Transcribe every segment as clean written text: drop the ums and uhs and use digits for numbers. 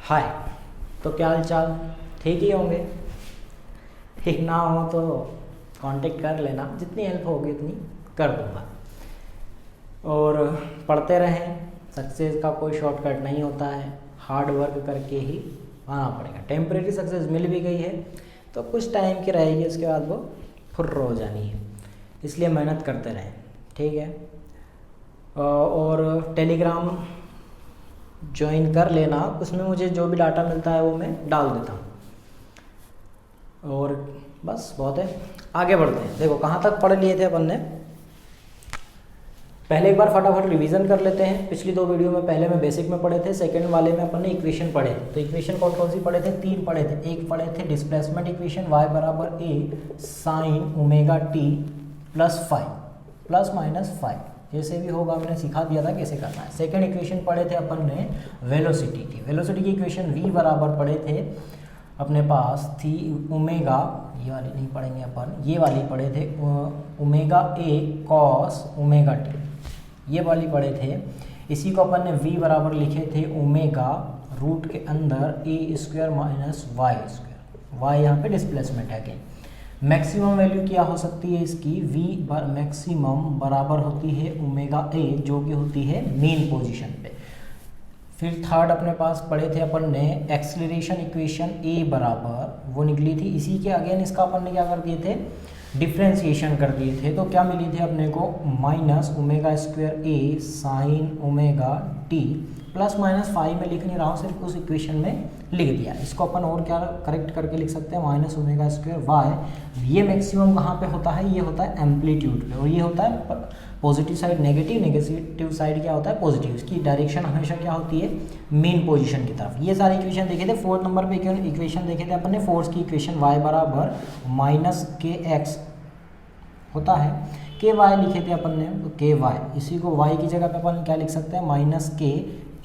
हाय। तो क्या हाल चाल, ठीक ही होंगे। ठीक ना हो तो कांटेक्ट कर लेना, जितनी हेल्प होगी उतनी कर दूंगा। और पढ़ते रहें, सक्सेस का कोई शॉर्टकट नहीं होता है, हार्ड वर्क करके ही आना पड़ेगा। टेम्परेरी सक्सेस मिल भी गई है तो कुछ टाइम की रहेगी, उसके बाद वो फुर्र हो जानी है, इसलिए मेहनत करते रहें, ठीक है। और टेलीग्राम ज्वाइन कर लेना, उसमें मुझे जो भी डाटा मिलता है वो मैं डाल देता हूँ। और बस बहुत है, आगे बढ़ते हैं। देखो कहाँ तक पढ़ लिए थे अपन ने, पहले एक बार फटाफट रिवीजन कर लेते हैं। पिछली दो वीडियो में पहले में बेसिक में पढ़े थे, सेकंड वाले में अपन ने इक्वेशन पढ़े। तो इक्वेशन कौन कौन सी पढ़े थे? तीन पढ़े थे। एक पढ़े थे डिस्प्लेसमेंट इक्वेशन, y बराबर a sine omega t plus five plus minus five, जैसे भी होगा हमने सिखा दिया था कैसे करना है। सेकंड इक्वेशन पढ़े थे अपन ने वेलोसिटी की। वेलोसिटी की इक्वेशन v बराबर पढ़े थे अपने पास थी ओमेगा, ये वाली नहीं पढ़ेंगे अपन, ये वाली पढ़े थे omega a cos omega t, ये वाली पढ़े थे। इसी को अपन ने v बराबर लिखे थे ओमेगा रूट के अंदर a square minus y square, y यहाँ पे डिस्प्लेसमेंट है। कि मैक्सिमम वैल्यू क्या हो सकती है इसकी? v मैक्सिमम बराबर होती है ओमेगा a, जो कि होती है मेन पोजीशन पे। फिर थर्ड अपने पास पढ़े थे अपन ने एक्सीलरेशन इक्वेशन a बराबर, वो निकली थी। इसी के अगेन इसका अपन ने क्या कर दिए थे? डिफ्रेंसिएशन कर दिए थे। तो क्या मिली थी अपने को? Minus omega square a sine omega t plus minus five में लिख नहीं रहा हूँ, सिर्फ उस इक्वेशन में लिख दिया। इसको अपन और क्या करेक्ट करके लिख सकते हैं? Minus omega square y. ये मैक्सिमम कहाँ पे होता है? ये होता है एम्पलीट्यूड पे, और ये होता है positive side negative, negative side क्या होता है? पॉजिटिव। इसकी डायरेक्शन हमेशा क्या होती है? मेन पोजीशन की तरफ। ये सारे इक्वेशन देखे थे। फोर्थ नंबर पे इक्वेशन देखे थे अपन ने, फोर्स की इक्वेशन y बराबर माइनस के एक्स होता है, के वाई लिखे थे अपन ने, तो के वाई, इसी को y की जगह पे अपन क्या लिख सकते हैं? माइनस के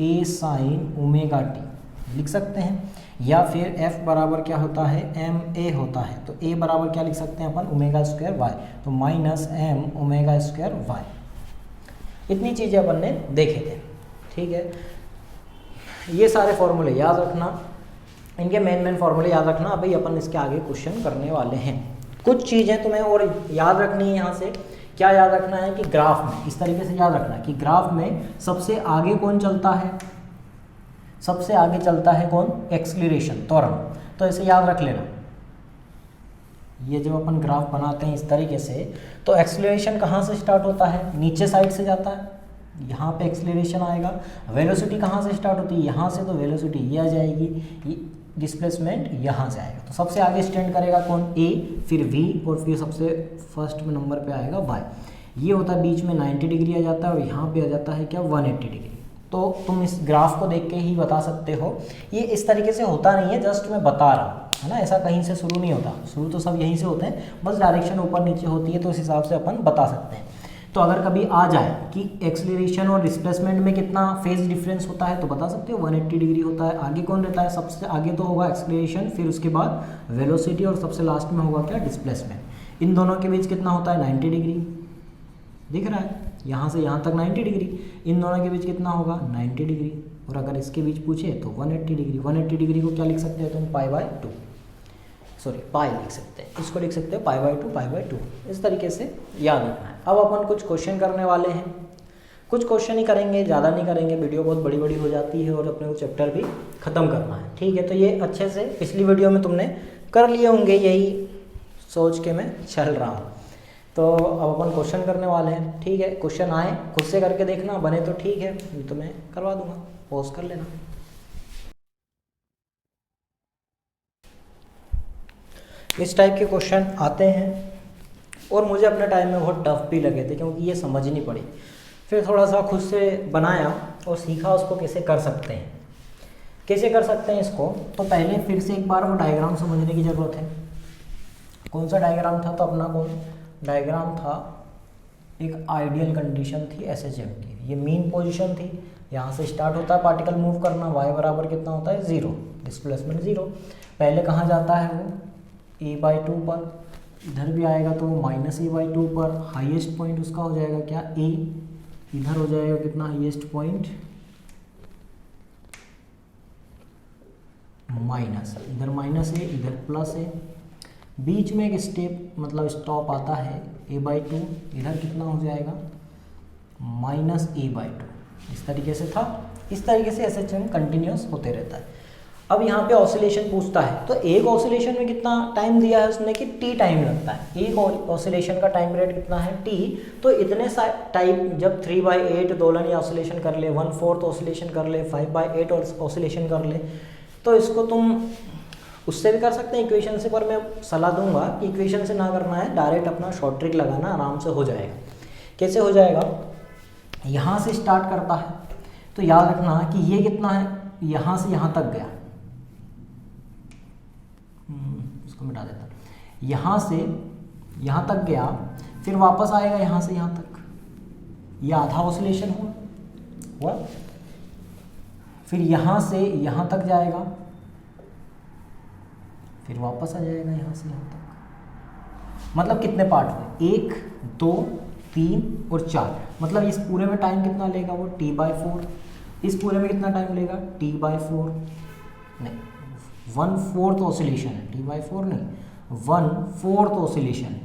ए साइन ओमेगा टी लिख सकते हैं। या फिर f बराबर क्या होता है? एम ए होता है, तो a बराबर क्या लिख सकते हैं अपन? ओमेगा स्क्वायर वाई, तो minus m omega square y. इतनी चीज़ें अपन ने देखे थे, ठीक है। ये सारे फॉर्मूले याद रखना, इनके मेन फॉर्मूले याद रखना। अभी अपन इसके आगे क्वेश्चन करने वाले हैं। कुछ चीज़ें तुम्हें और याद रखनी है। यहाँ से क्या याद रखना है कि ग्राफ में इस तरीके से याद रखना है कि ग्राफ में सबसे आगे कौन चलता है? सबसे आगे चलता है कौन? एक्सीलरेशन, त्वरण। तो ऐसे याद रख लेना। ये जब अपन ग्राफ बनाते हैं इस तरीके से, तो एक्सीलरेशन कहाँ से स्टार्ट होता है? नीचे साइड से जाता है, यहाँ पे एक्सीलरेशन आएगा। वेलोसिटी कहाँ से स्टार्ट होती है? यहाँ से, तो वेलोसिटी ये आ जाएगी, डिस्प्लेसमेंट यहाँ से आएगा। तो सबसे आगे स्टैंड करेगा कौन? a, फिर v, और फिर सबसे फर्स्ट नंबर पे आएगा y। ये होता है बीच में 90 डिग्री आ जाता है, और यहाँ पे आ जाता है क्या? 180 डिग्री। तो तुम इस ग्राफ को देख के ही बता सकते हो। ये इस तरीके से होता नहीं है, जस्ट मैं बता रहा हूँ, है ना। ऐसा कहीं से शुरू नहीं होता, शुरू तो सब यहीं से होते हैं, बस डायरेक्शन ऊपर नीचे होती है, तो उस हिसाब से अपन बता सकते हैं। तो अगर कभी आ जाए कि एक्सीलरेशन और डिस्प्लेसमेंट में कितना फेज डिफरेंस होता है, तो बता सकते हो 180 डिग्री होता है। आगे कौन रहता है? सबसे आगे तो होगा एक्सीलरेशन, फिर उसके बाद वेलोसिटी, और सबसे लास्ट में होगा क्या? डिस्प्लेसमेंट। इन दोनों के बीच कितना होता है? 90 डिग्री। दिख रहा है? यहाँ से यहाँ तक 90 डिग्री। इन दोनों के बीच कितना होगा? 90 डिग्री। और अगर इसके बीच पूछे तो 180 डिग्री। 180 डिग्री को क्या लिख सकते हो तुम? पाई बाय टू, सॉरी पाई लिख सकते हैं, इसको लिख सकते हो पाई बाय टू। इस तरीके से याद रखना है। अब अपन कुछ क्वेश्चन करने वाले हैं। कुछ क्वेश्चन ही करेंगे, ज़्यादा नहीं करेंगे, वीडियो बहुत बड़ी बड़ी हो जाती है और अपने को चैप्टर भी ख़त्म करना है, ठीक है। तो ये अच्छे से पिछली वीडियो में तुमने कर लिए होंगे, यही सोच के मैं चल रहा हूँ। तो अब अपन क्वेश्चन करने वाले हैं, ठीक है। क्वेश्चन आए खुद से करके देखना, बने तो ठीक है, तो मैं करवा दूँगा, पॉज कर लेना। इस टाइप के क्वेश्चन आते हैं, और मुझे अपने टाइम में बहुत टफ भी लगे थे, क्योंकि ये समझनी पड़ी। फिर थोड़ा सा खुद से बनाया और सीखा उसको कैसे कर सकते हैं, कैसे कर सकते हैं इसको। तो पहले फिर से एक बार वो डायग्राम समझने की ज़रूरत है। कौन सा डायग्राम था? तो अपना कौन डायग्राम था? एक आइडियल कंडीशन थी SHM की। ये मीन पोजीशन थी, यहाँ से स्टार्ट होता है पार्टिकल मूव करना। y बराबर कितना होता है? 0, डिस्प्लेसमेंट 0। पहले कहाँ जाता है वो? a/2 पर। इधर भी आएगा तो वो माइनस a/2 पर। हाईएस्ट पॉइंट उसका हो जाएगा क्या? a। इधर हो जाएगा कितना? हाईएस्ट पॉइंट माइनस, इधर माइनस है इधर प्लस है, बीच में एक स्टेप मतलब स्टॉप आता है a/2, इधर कितना हो जाएगा -a/2। इस तरीके से था, इस तरीके से SHM कंटिन्यूस होते रहता है। अब यहाँ पे ऑसिलेशन पूछता है, तो एक ऑसिलेशन में कितना टाइम दिया है उसने कि t टाइम लगता है, एक ऑसिलेशन का टाइम पीरियड कितना है t। तो इतने टाइम जब 3/8 दोलन या ऑसिलेशन कर ले, 1/4 ऑसिलेशन कर ले, 5/8 ऑसिलेशन कर ले, तो इसको तुम उससे भी कर सकते हैं इक्वेशन से, पर मैं सलाह दूंगा कि इक्वेशन से ना करना है, डायरेक्ट अपना शॉर्ट ट्रिक लगाना, आराम से हो जाएगा। कैसे हो जाएगा, यहाँ से स्टार्ट करता है तो याद रखना कि ये कितना है, यहाँ से यहाँ तक गया, इसको मिटा देता, यहाँ से यहाँ तक गया, फिर वापस आएगा यहाँ से यहाँ तक, ये आधा ऑसिलेशन हुआ, फिर यहाँ से यहाँ तक जाएगा, फिर वापस आ जाएगा यहाँ से यहाँ तक। मतलब कितने पार्ट हुए, 1 2 3 और 4, मतलब इस पूरे में टाइम कितना लेगा वो t/4, इस पूरे में कितना टाइम लेगा t/4, नहीं 1/4 ऑसिलेशन है, t/4 नहीं 1/4 ऑसिलेशन है,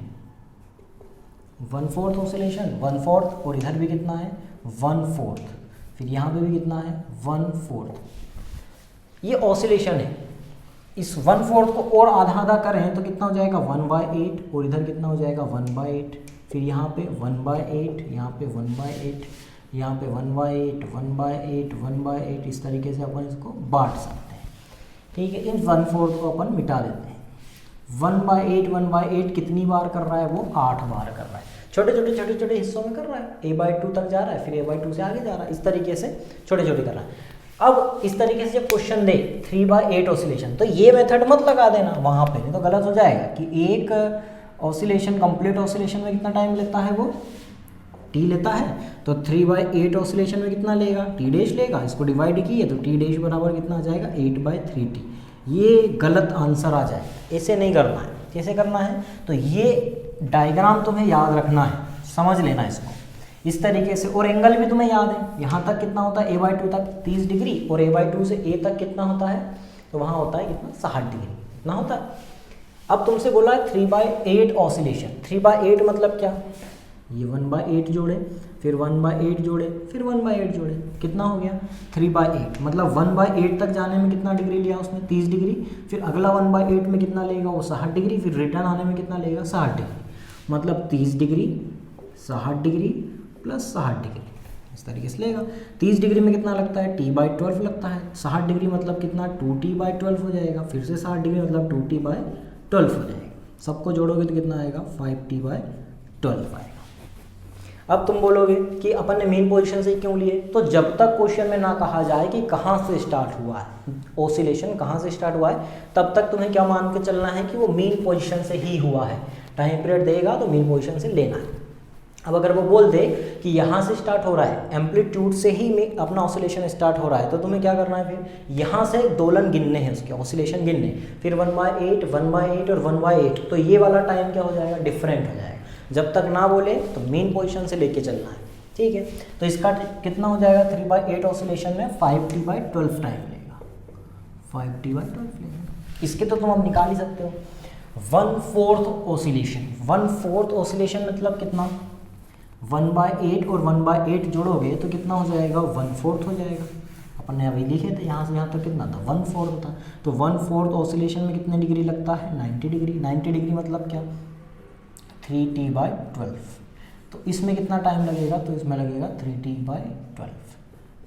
1/4 ऑसिलेशन 1/4, और इधर भी कितना है 1/4, फिर यहाँ पे भी कितना है 1/4। ये ऑसिलेशन है, इस 1/4 को और आधा आधा करें तो कितना हो जाएगा 1/8, और इधर कितना हो जाएगा 1/8, फिर यहाँ पे 1/8, यहाँ पे 1/8, यहाँ पे 1/8 1/8 1/8, इस तरीके से अपन इसको बांट सकते हैं। ठीक है, इन 1/4 को अपन मिटा देते हैं। 1/8 1/8 कितनी बार कर रहा है वो 8 बार कर रहा है, छोटे छोटे हिस्सों में कर रहा है, a/2 तक जा रहा है, फिर a/2 से आगे जा रहा है, इस तरीके से छोटे छोटे कर रहा है। अब इस तरीके से जब क्वेश्चन दे 3/8 ऑसिलेशन, तो ये मेथड मत लगा देना वहाँ पे, नहीं तो गलत हो जाएगा कि एक ऑसिलेशन कंप्लीट ऑसिलेशन में कितना टाइम लेता है वो t लेता है, तो 3/8 ऑसिलेशन में कितना लेगा t डैश लेगा, इसको डिवाइड किए तो t डैश बराबर कितना आ जाएगा 8/3t। ये गलत आंसर आ जाए, ऐसे नहीं करना है। कैसे करना है, तो ये डायग्राम तुम्हें याद रखना है, समझ लेना इसको इस तरीके से, और एंगल भी तुम्हें याद है, यहाँ तक कितना होता है a/2 तक 30 डिग्री, और a/2 से a तक कितना होता है, तो वहाँ होता है कितना 60 डिग्री, इतना होता है। अब तुमसे बोला है 3/8 ऑसिलेशन, 3/8 मतलब क्या, ये 1/8 जोड़े, फिर 1/8 जोड़े, फिर 1/8 जोड़े, कितना हो गया 3/8, मतलब 1/8 तक जाने में कितना डिग्री लिया उसने 30 डिग्री, फिर अगला 1/8 में कितना लेगा वो 60 डिग्री, फिर रिटर्न आने में कितना लेगा 60 डिग्री, मतलब 30 डिग्री 60 डिग्री प्लस 60 डिग्री, इस तरीके से लेगा। 30 डिग्री में कितना लगता है t/12 लगता है, 60 डिग्री मतलब कितना 2t/12 हो जाएगा, फिर से 60 डिग्री मतलब 2t/12 हो जाएगा, सबको जोड़ोगे तो कितना आएगा 5t/12 आएगा। अब तुम बोलोगे कि अपन ने मेन पोजीशन से क्यों लिए, तो जब तक क्वेश्चन में ना कहा जाए कि कहाँ से स्टार्ट हुआ है ऑसिलेशन, कहाँ से स्टार्ट हुआ है, तब तक तुम्हें क्या मान के चलना है कि वो मेन पोजीशन से ही हुआ है। टाइम पीरियड देगा तो मेन पोजीशन से लेना है। अब अगर वो बोल दे कि यहाँ से स्टार्ट हो रहा है, एम्पलीट्यूड से ही अपना ऑसिलेशन स्टार्ट हो रहा है, तो तुम्हें क्या करना है, फिर यहाँ से दोलन गिनने हैं उसके, ऑसिलेशन गिनने, फिर 1/8 1/8 और 1/8, तो ये वाला टाइम क्या हो जाएगा डिफरेंट हो जाएगा। जब तक ना बोले तो मेन पोजीशन से लेके चलना है, ठीक है। तो इसका कितना हो जाएगा 3/8 ऑसिलेशन में 5t/12 टाइम लेगा, 5t/12 लेगा। इसके तो तुम अब निकाल ही सकते हो। 1/4 ऑसिलेशन, 1/4 ऑसिलेशन मतलब कितना, 1/8 और 1/8 जोड़ोगे तो कितना हो जाएगा 1/4 हो जाएगा। अपन ने अभी लिखे थे यहाँ से यहाँ तक कितना था 1/4 होता, तो 1/4 ऑसिलेशन में कितने डिग्री लगता है 90 डिग्री। 90 डिग्री मतलब क्या 3t/12, तो इसमें कितना टाइम लगेगा, तो इसमें लगेगा 3t/12,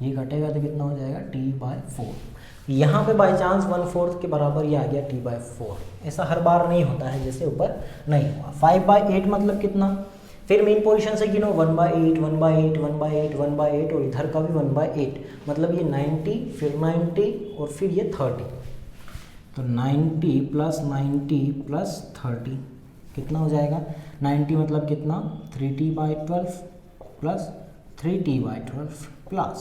ये घटेगा तो कितना हो जाएगा t/4। यहाँ पे बाई चांस 1/4 के बराबर ये आ गया t/4, ऐसा हर बार नहीं होता है जैसे ऊपर नहीं हुआ। 5/8 मतलब कितना, फिर मेन पोजीशन से गिनो 1/8 1/8 1/8 1/8 और इधर का भी 1/8, मतलब ये 90 फिर 90 और फिर ये 30, तो 90 + 30 कितना हो जाएगा 90 मतलब कितना 3t/12 plus 3t/12 plus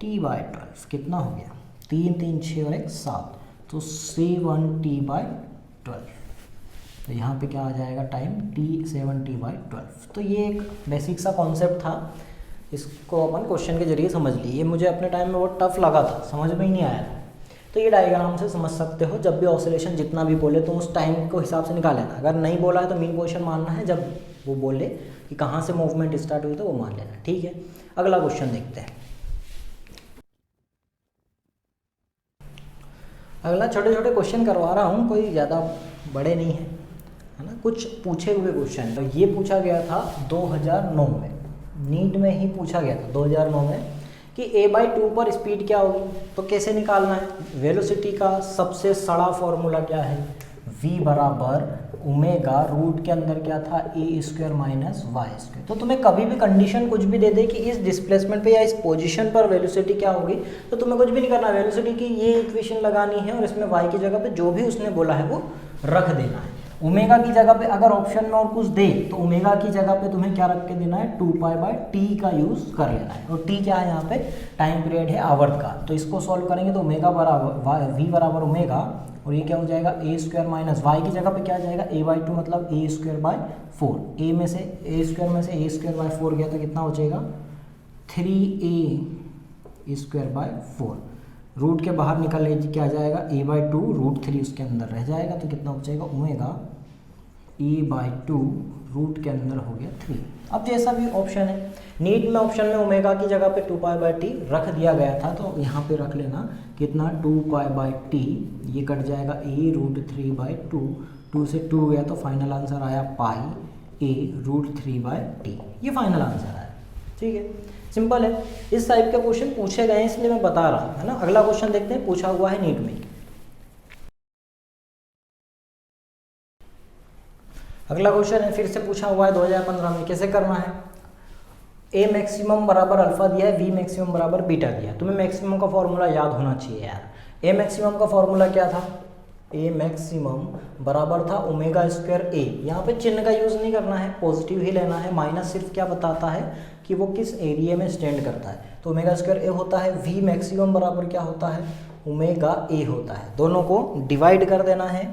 t/12 कितना हो गया 3 3 6 और 1 7, तो 7t/12, तो यहाँ पे क्या आ जाएगा टाइम 7t/12। तो ये एक बेसिक सा कॉन्सेप्ट था, इसको अपन क्वेश्चन के जरिए समझ लिए। ये मुझे अपने टाइम में बहुत टफ लगा था, समझ में ही नहीं आया था। तो ये डायग्राम से समझ सकते हो, जब भी ऑसिलेशन जितना भी बोले तो उस टाइम को हिसाब से निकाल लेना। अगर नहीं बोला है तो मीन पोजीशन मानना है, जब वो बोले कि कहाँ से मूवमेंट स्टार्ट हुई तो वो मान लेना, ठीक है। अगला क्वेश्चन देखते हैं। अगला छोटे छोटे क्वेश्चन करवा रहा हूँ, कोई ज़्यादा बड़े नहीं है, है ना, कुछ पूछे हुए क्वेश्चन। तो ये पूछा गया था 2009 में, नीट में ही पूछा गया था 2009 में कि a/2 पर स्पीड क्या होगी, तो कैसे निकालना है। वेलोसिटी का सबसे सड़ा फॉर्मूला क्या है, v बराबर ओमेगा, रूट के अंदर क्या था a² माइनस y²। तो तुम्हें कभी भी कंडीशन कुछ भी दे दे कि इस डिस्प्लेसमेंट पे या इस पोजीशन पर वेलोसिटी क्या होगी, तो तुम्हें कुछ भी नहीं करना, वेलोसिटी की ये इक्वेशन लगानी है और इसमें y की जगह पे जो भी उसने बोला है वो रख देना है। ओमेगा की जगह पे अगर ऑप्शन में और कुछ दे तो ओमेगा की जगह पे तुम्हें क्या रख के देना है, 2π/t का यूज़ कर लेना है। और t क्या है यहाँ पे, टाइम पीरियड है, आवर्त का। तो इसको सॉल्व करेंगे तो ओमेगा बराबर v बराबर ओमेगा, और ये क्या हो जाएगा a² माइनस y की जगह पे क्या आ जाएगा a/2 मतलब a²/4। a में से a²/4 गया तो कितना बचेगा 3a²/4। रूट के बाहर निकल लीजिए, क्या आ जाएगा a/2 √3 उसके अंदर रह जाएगा, तो कितना बचेगा ओमेगा a/2 रूट के अंदर हो गया 3। अब जैसा भी ऑप्शन है, नीट में ऑप्शन में ओमेगा की जगह पे 2π/t रख दिया गया था, तो यहाँ पे रख लेना कितना 2π/t, ये कट जाएगा a√3/2, 2 से 2 गया तो फाइनल आंसर आया πa√3/t, ये फाइनल आंसर आया, ठीक है, सिंपल है। इस टाइप के क्वेश्चन पूछे गए हैं इसलिए मैं बता रहा हूँ, है ना। अगला क्वेश्चन देखते हैं, पूछा हुआ है नीट में। अगला क्वेश्चन है, फिर से पूछा हुआ है 2015 में, कैसे करना है। ए मैक्सिमम बराबर अल्फा दिया है, वी मैक्सिमम बराबर बीटा दिया है। तुम्हें मैक्सिमम का फॉर्मूला याद होना चाहिए यार। ए मैक्सिमम का फॉर्मूला क्या था, ए मैक्सिमम बराबर था ओमेगा² ए। यहाँ पे चिन्ह का यूज़ नहीं करना है, पॉजिटिव ही लेना है। माइनस सिर्फ क्या बताता है कि वो किस एरिया में स्टैंड करता है, तो ओमेगा² ए होता है। वी मैक्सिमम बराबर क्या होता है, ओमेगा ए होता है। दोनों को डिवाइड कर देना है,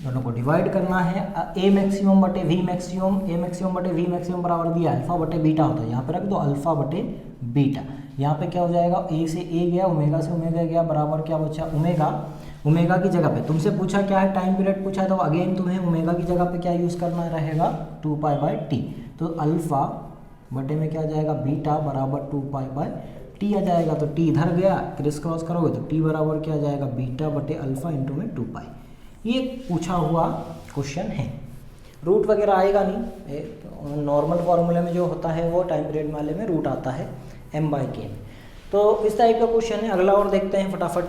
दोनों को डिवाइड करना है। ए मैक्सिमम बटे वी मैक्सिमम, ए मैक्सिमम बटे वी मैक्सिमम बराबर दिया अल्फा बटे बीटा होता है, यहाँ पे रख दो अल्फा बटे बीटा। यहाँ पे क्या हो जाएगा, ए से ए गया, ओमेगा से ओमेगा गया, बराबर क्या बचा ओमेगा। ओमेगा की जगह पे तुमसे पूछा क्या है, टाइम पीरियड पूछा है, तो अगेन तुम्हें ओमेगा की जगह पे क्या यूज़ करना रहेगा 2π/t। तो अल्फा बटे में क्या आ जाएगा बीटा बराबर 2π/t आ जाएगा। तो t इधर गया, क्रिस क्रॉस करोगे तो t बराबर क्या आ जाएगा बीटा बटे अल्फा इंटू में 2π। ये पूछा हुआ क्वेश्चन है, रूट वगैरह आएगा नहीं, तो नॉर्मल फार्मूले में जो होता है वो टाइम पीरियड वाले में रूट आता है m/k में। तो इस टाइप का क्वेश्चन है। अगला और देखते हैं फटाफट।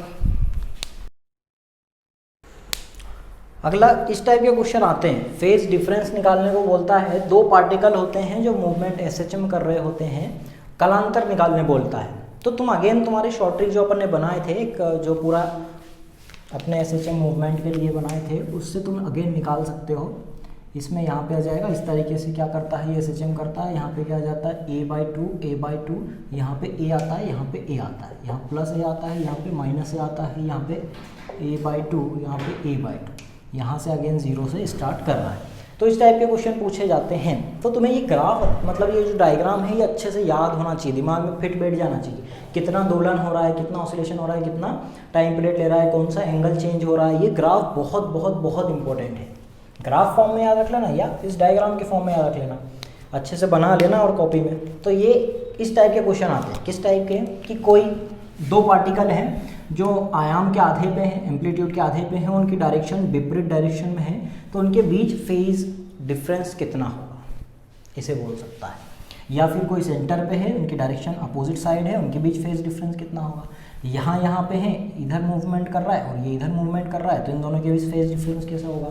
अगला इस टाइप के क्वेश्चन आते हैं, फेज डिफरेंस निकालने को बोलता है। दो पार्टिकल होते हैं जो मूवमेंट SHM कर रहे होते हैं, कालांतर निकालने बोलता है। तो तुम अगेन तुम्हारे शॉर्ट ट्रिक जो अपन ने बनाए थे, एक जो पूरा अपने SHM मूवमेंट के लिए बनाए थे, उससे तुम अगेन निकाल सकते हो। इसमें यहाँ पे आ जाएगा इस तरीके से, क्या करता है ये SHM करता है, यहाँ पे क्या आ जाता है a/2, यहाँ पे a आता है, यहाँ पे a आता है, यहाँ प्लस a आता है, यहाँ पे माइनस a आता है, यहाँ पे a/2, यहाँ पे a/2, यहाँ से अगेन 0 से स्टार्ट कर रहा है। तो इस टाइप के क्वेश्चन पूछे जाते हैं। तो तुम्हें ये ग्राफ मतलब ये जो डायग्राम है ये अच्छे से याद होना चाहिए, दिमाग में फिट बैठ जाना चाहिए। कितना दोलन हो रहा है, कितना ऑसिलेशन हो रहा है, कितना टाइम पीरियड ले रहा है, कौन सा एंगल चेंज हो रहा है, ये ग्राफ बहुत बहुत बहुत इंपॉर्टेंट है। ग्राफ फॉर्म में याद रख लेना या इस डायग्राम के फॉर्म में याद रख लेना, अच्छे से बना लेना और कॉपी में। तो ये इस टाइप के क्वेश्चन आते हैं। किस टाइप के, कि कोई दो पार्टिकल हैं जो आयाम के आधे पे हैं, एम्पलीट्यूड के आधे पे हैं, उनकी डायरेक्शन विपरीत डायरेक्शन में है, तो उनके बीच फेज डिफरेंस कितना होगा, इसे बोल सकता है। या फिर कोई सेंटर पे है, उनकी डायरेक्शन अपोजिट साइड है, उनके बीच फेज डिफरेंस कितना होगा। यहाँ पे है, इधर मूवमेंट कर रहा है और ये इधर मूवमेंट कर रहा है, तो इन दोनों के बीच फेज डिफरेंस कैसा होगा।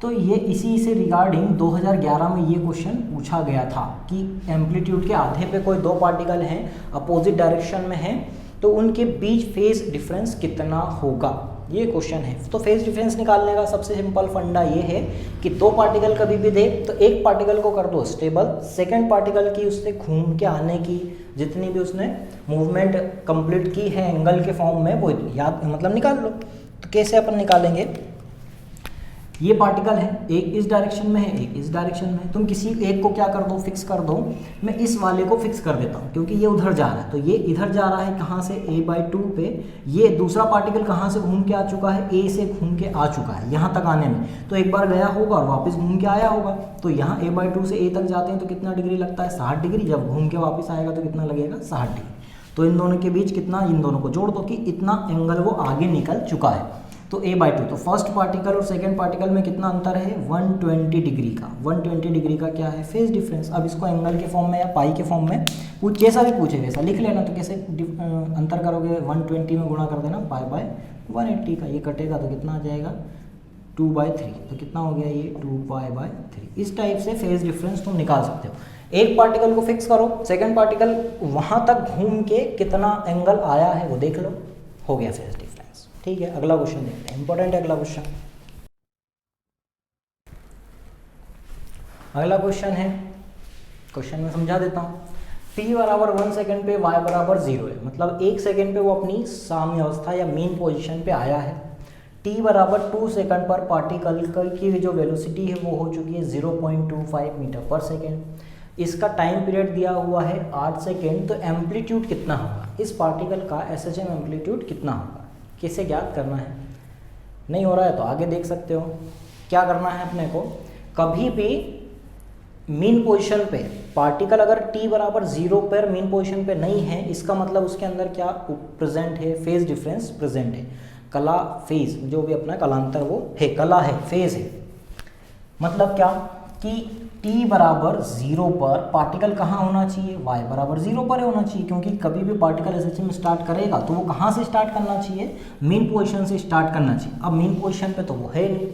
तो ये इसी से रिगार्डिंग 2011 में ये क्वेश्चन पूछा गया था कि एम्पलीट्यूड के आधे पे कोई दो पार्टिकल हैं, अपोजिट डायरेक्शन में हैं, तो उनके बीच फेज डिफरेंस कितना होगा, ये क्वेश्चन है। तो फेज डिफरेंस निकालने का सबसे सिंपल फंडा ये है कि दो पार्टिकल कभी भी दे तो एक पार्टिकल को कर दो स्टेबल, सेकंड पार्टिकल की उससे घूम के आने की जितनी भी उसने मूवमेंट कंप्लीट की है एंगल के फॉर्म में, वो याद मतलब निकाल लो। तो कैसे अपन निकालेंगे, ये पार्टिकल है, एक इस डायरेक्शन में है, एक इस डायरेक्शन में है। तुम किसी एक को क्या कर दो, फिक्स कर दो। मैं इस वाले को फिक्स कर देता हूँ क्योंकि ये उधर जा रहा है, तो ये इधर जा रहा है कहाँ से, a/2 पे। ये दूसरा पार्टिकल कहाँ से घूम के आ चुका है, a से घूम के आ चुका है यहाँ तक आने में, तो एक बार गया होगा और वापस घूम के आया होगा। तो यहाँ a/2 से a तक जाते हैं तो कितना डिग्री लगता है, 60 डिग्री। जब घूम के वापस आएगा तो कितना लगेगा, 60 डिग्री। तो इन दोनों के बीच कितना, इन दोनों को जोड़ दो कि इतना एंगल वो आगे निकल चुका है। तो a/2, तो फर्स्ट पार्टिकल और सेकंड पार्टिकल में कितना अंतर है, 120 डिग्री का। 120 डिग्री का क्या है, फेज डिफरेंस। अब इसको एंगल के फॉर्म में या पाई के फॉर्म में कैसा भी पूछे वैसा लिख लेना। तो कैसे अंतर करोगे, 120 में गुणा कर देना पाई/180 का, ये कटेगा तो कितना आ जाएगा, 2/3। तो कितना हो गया ये, 2π/3। इस टाइप से फेज डिफरेंस तुम निकाल सकते हो। एक पार्टिकल को फिक्स करो, सेकंड पार्टिकल वहां तक घूम के कितना एंगल आया है वो देख लो, हो गया फेज डिफरेंस। ठीक है, अगला क्वेश्चन देखते हैं, इंपॉर्टेंट है अगला क्वेश्चन। अगला क्वेश्चन है, क्वेश्चन में समझा देता हूँ। t बराबर 1 सेकेंड पे y बराबर 0 है, मतलब 1 सेकेंड पे वो अपनी साम्य अवस्था या मीन पोजीशन पे आया है। t बराबर 2 सेकंड पर पार्टिकल की जो वेलोसिटी है वो हो चुकी है 0.25 मीटर पर सेकेंड। इसका टाइम पीरियड दिया हुआ है 8 सेकेंड। तो एम्पलीट्यूड कितना होगा, इस पार्टिकल का SHM एम्पलीट्यूड कितना होगा, किसे ज्ञात करना है। नहीं हो रहा है तो आगे देख सकते हो। क्या करना है अपने को, कभी भी मीन पोजीशन पे पार्टिकल अगर t बराबर 0 पर मीन पोजीशन पे नहीं है, इसका मतलब उसके अंदर क्या प्रेजेंट है, फेज डिफरेंस प्रेजेंट है। कला फेज जो भी अपना कलांतर वो है, कला है, फेज है। मतलब क्या कि t बराबर 0 पर पार्टिकल कहाँ होना चाहिए, y बराबर 0 पर होना चाहिए, क्योंकि कभी भी पार्टिकल SHM स्टार्ट करेगा तो वो कहाँ से स्टार्ट करना चाहिए, मीन पोजीशन से स्टार्ट करना चाहिए। अब मीन पोजीशन पे तो वो है नहीं,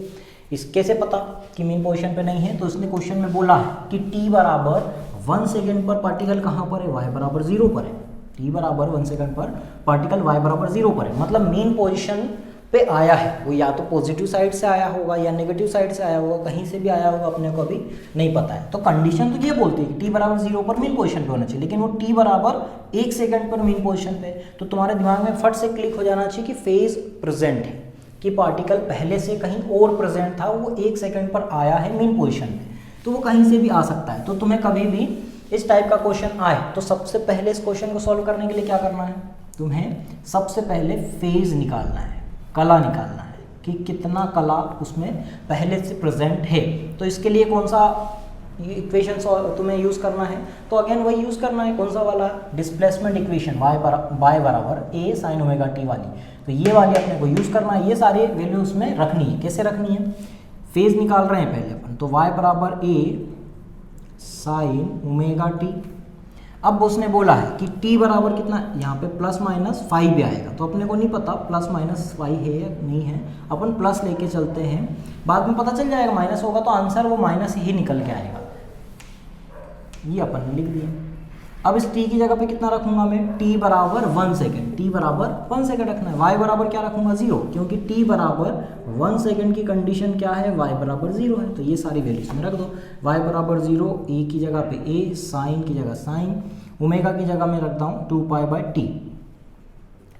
इस कैसे पता कि मीन पोजीशन पे नहीं है, तो इसने क्वेश्चन में बोला है कि t बराबर 1 सेकेंड पर पार्टिकल कहाँ पर है, y बराबर 0 पर है। t बराबर 1 सेकेंड पर पार्टिकल y बराबर 0 पर है, मतलब मीन पोजीशन पे आया है। वो या तो पॉजिटिव साइड से आया होगा या नेगेटिव साइड से आया होगा, कहीं से भी आया होगा, अपने को अभी नहीं पता है। तो कंडीशन तो ये बोलती है कि t बराबर 0 पर मीन पोजीशन पे होना चाहिए, लेकिन वो t बराबर 1 सेकंड पर मीन पोजीशन पे। तो तुम्हारे दिमाग में फट से क्लिक हो जाना चाहिए कि फेज प्रेजेंट है, कि पार्टिकल पहले से कहीं और प्रेजेंट था, वो 1 सेकंड पर आया है मीन पोजीशन पे, तो वो कहीं से भी आ सकता है। तो तुम्हें कभी भी इस टाइप का क्वेश्चन आए तो सबसे पहले इस क्वेश्चन को सॉल्व करने के लिए क्या करना है, तुम्हें सबसे पहले फेज निकालना है, कला निकालना है कि कितना कला उसमें पहले से प्रेजेंट है। तो इसके लिए कौन सा इक्वेशन तुम्हें यूज़ करना है, तो अगेन वही यूज़ करना है, कौन सा वाला, डिस्प्लेसमेंट इक्वेशन y बराबर a sin ओमेगा t वाली। तो ये वाली अपने को यूज़ करना है, ये सारे वैल्यू उसमें रखनी है। कैसे रखनी है, फेज निकाल रहे हैं पहले अपन, तो y बराबर a sin ओमेगा t। अब उसने बोला है कि t बराबर कितना, यहाँ पे ±5 भी आएगा, तो अपने को नहीं पता ±5 है या नहीं है, अपन प्लस लेके चलते हैं, बाद में पता चल जाएगा। माइनस होगा तो आंसर वो माइनस ही निकल के आएगा, ये अपन ने लिख दिया। अब इस t की जगह पे कितना रखूंगा मैं, t बराबर 1 सेकेंड, t बराबर 1 सेकेंड रखना है। y बराबर क्या रखूंगा, 0, क्योंकि t बराबर 1 सेकेंड की कंडीशन क्या है, y बराबर 0 है। तो ये सारी वैल्यूज में रख दो, y बराबर 0, a की जगह पे a, साइन की जगह साइन, ओमेगा की जगह में रखता हूँ 2π/t,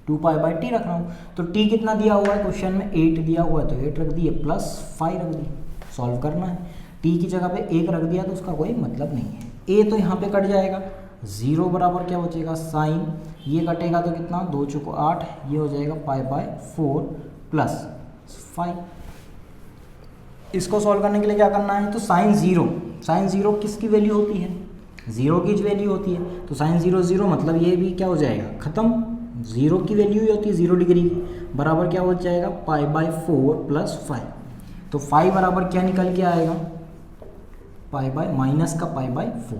2π/t रख रहा हूँ। तो t कितना दिया हुआ है क्वेश्चन में, 8 दिया हुआ है, तो 8 रख दिए, +5 रख दिए, सॉल्व करना है। t की जगह पे 1 रख दिया तो उसका कोई मतलब नहीं है। a तो यहाँ पे कट जाएगा, 0 बराबर क्या बचेगा, साइन, ये कटेगा तो कितना, 2 चौको 8, ये हो जाएगा π/4 +5। इसको सॉल्व करने के लिए क्या करना है, तो साइन 0 किसकी वैल्यू होती है, 0 की वैल्यू होती है। तो साइन 0 0 मतलब ये भी क्या हो जाएगा, खत्म, 0 की वैल्यू ही होती है 0 डिग्री की, बराबर क्या हो जाएगा, π/4 +5। तो 5 बराबर क्या निकल के आएगा, माइनस का π/4,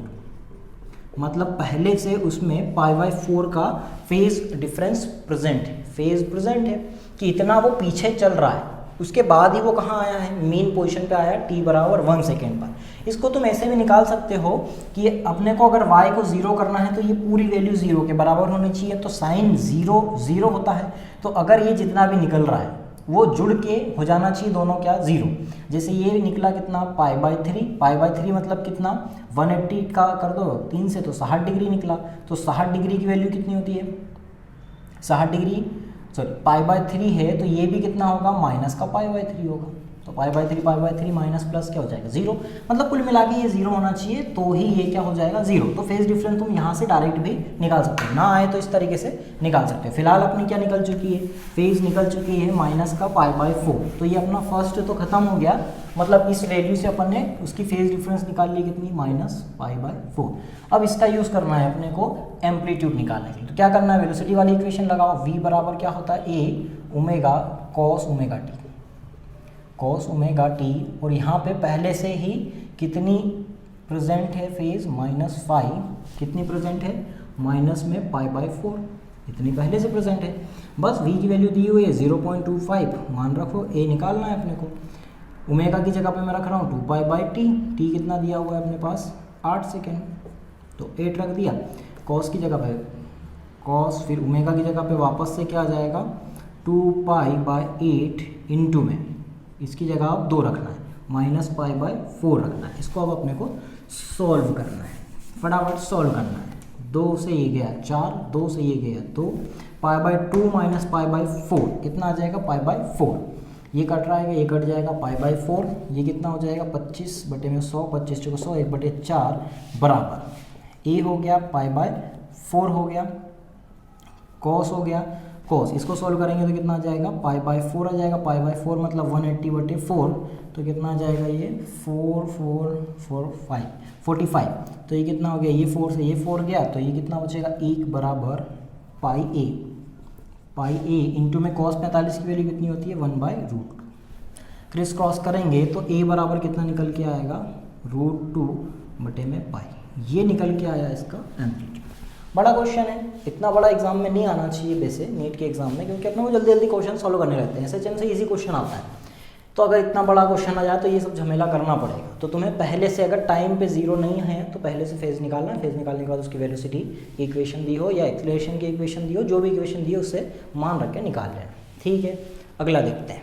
मतलब पहले से उसमें π/4 का फेज डिफरेंस प्रेजेंट है, फेज प्रेजेंट है कि इतना वो पीछे चल रहा है, उसके बाद ही वो कहाँ आया है, मेन पोजीशन पे आया, t बराबर 1 सेकेंड पर। इसको तुम ऐसे भी निकाल सकते हो कि अपने को अगर y को 0 करना है तो ये पूरी वैल्यू 0 के बराबर होनी चाहिए, तो साइन 0 होता है, तो अगर ये जितना भी निकल रहा है वो जुड़ के हो जाना चाहिए दोनों क्या, 0। जैसे ये निकला कितना, π/3 मतलब कितना, 180 का कर दो 3 से तो 60 डिग्री निकला। तो 60 डिग्री की वैल्यू कितनी होती है, 60 डिग्री, सॉरी π/3 है, तो ये भी कितना होगा, माइनस का π/3 होगा। तो pi by three minus plus क्या हो जाएगा 0, मतलब कुल मिला के ये 0 होना चाहिए तो ही ये क्या हो जाएगा 0। तो फेज डिफरेंस तुम यहाँ से डायरेक्ट भी निकाल सकते हो, ना आए तो इस तरीके से निकाल सकते हो। फिलहाल अपनी क्या निकल चुकी है, फेज निकल चुकी है माइनस का पाई/4, तो ये अपना फर्स्ट तो खत्म हो गया, मतलब इस वैल्यू से अपन ने उसकी फेज डिफरेंस निकाल ली कितनी, -पाई/4। अब इसका यूज़ करना है अपने को एम्पलीट्यूड निकालने के लिए। तो क्या करना है, वेलोसिटी वाली इक्वेशन लगाओ, v बराबर क्या होता है a omega cos omega T, cos omega T, और यहाँ पे पहले से ही कितनी प्रेजेंट है फेज -5, कितनी प्रेजेंट है माइनस में पाई/4, इतनी पहले से प्रेजेंट है। बस v की वैल्यू दी हुई है 0.25 मान रखो, a निकालना है अपने को। ओमेगा की जगह पे मैं रख रहा हूँ 2π/t, t कितना दिया हुआ है अपने पास 8 सेकेंड, तो 8 रख दिया। कॉस की जगह पे कॉस, फिर ओमेगा की जगह पे वापस से क्या आ जाएगा 2π/8 इंटू में, इसकी जगह अब 2 रखना है, -पाई/4 रखना है। इसको अब अपने को सॉल्व करना है, फटाफट सॉल्व करना है। 2 से ये गया 4, 2 से ये गया 2, π/2 माइनस पाई/4 कितना आ जाएगा पाई/4, ये कट रहा है, ये कट जाएगा पाई/4, ये कितना हो जाएगा 25/100, 25/100 1/4 बराबर ए हो गया पाई/4 हो गया, कॉस हो गया, कॉस इसको सॉल्व करेंगे तो कितना आ जाएगा पाई/4 आ जाएगा, पाई/4 मतलब 180/4, तो कितना आ जाएगा ये 45, तो ये कितना हो गया, ये 4 से ये 4 गया, तो ये कितना बचेगा 1 बराबर पाई ए इंटू में कॉस 45 की वैल्यू कितनी होती है 1/√2, क्रिस क्रॉस करेंगे तो a बराबर कितना निकल के आएगा √2/पाई, ये निकल के आया इसका एम्पलीट्यूड। बड़ा क्वेश्चन है, इतना बड़ा एग्जाम में नहीं आना चाहिए वैसे नीट के एग्जाम में, क्योंकि अपने को जल्दी जल्दी क्वेश्चन सॉल्व करने रहते हैं, एसएचएम से इजी क्वेश्चन आता है, तो अगर इतना बड़ा क्वेश्चन आ जाए तो ये सब झमेला करना पड़ेगा। तो तुम्हें पहले से अगर टाइम पे 0 नहीं है तो पहले से फेज निकालना है, फेज निकालने के बाद उसकी वेलोसिटी की इक्वेशन दी हो या एक्सीलरेशन की इक्वेशन दी हो, जो भी इक्वेशन दी हो उससे मान रख के निकाल लेना। ठीक है, अगला देखते हैं।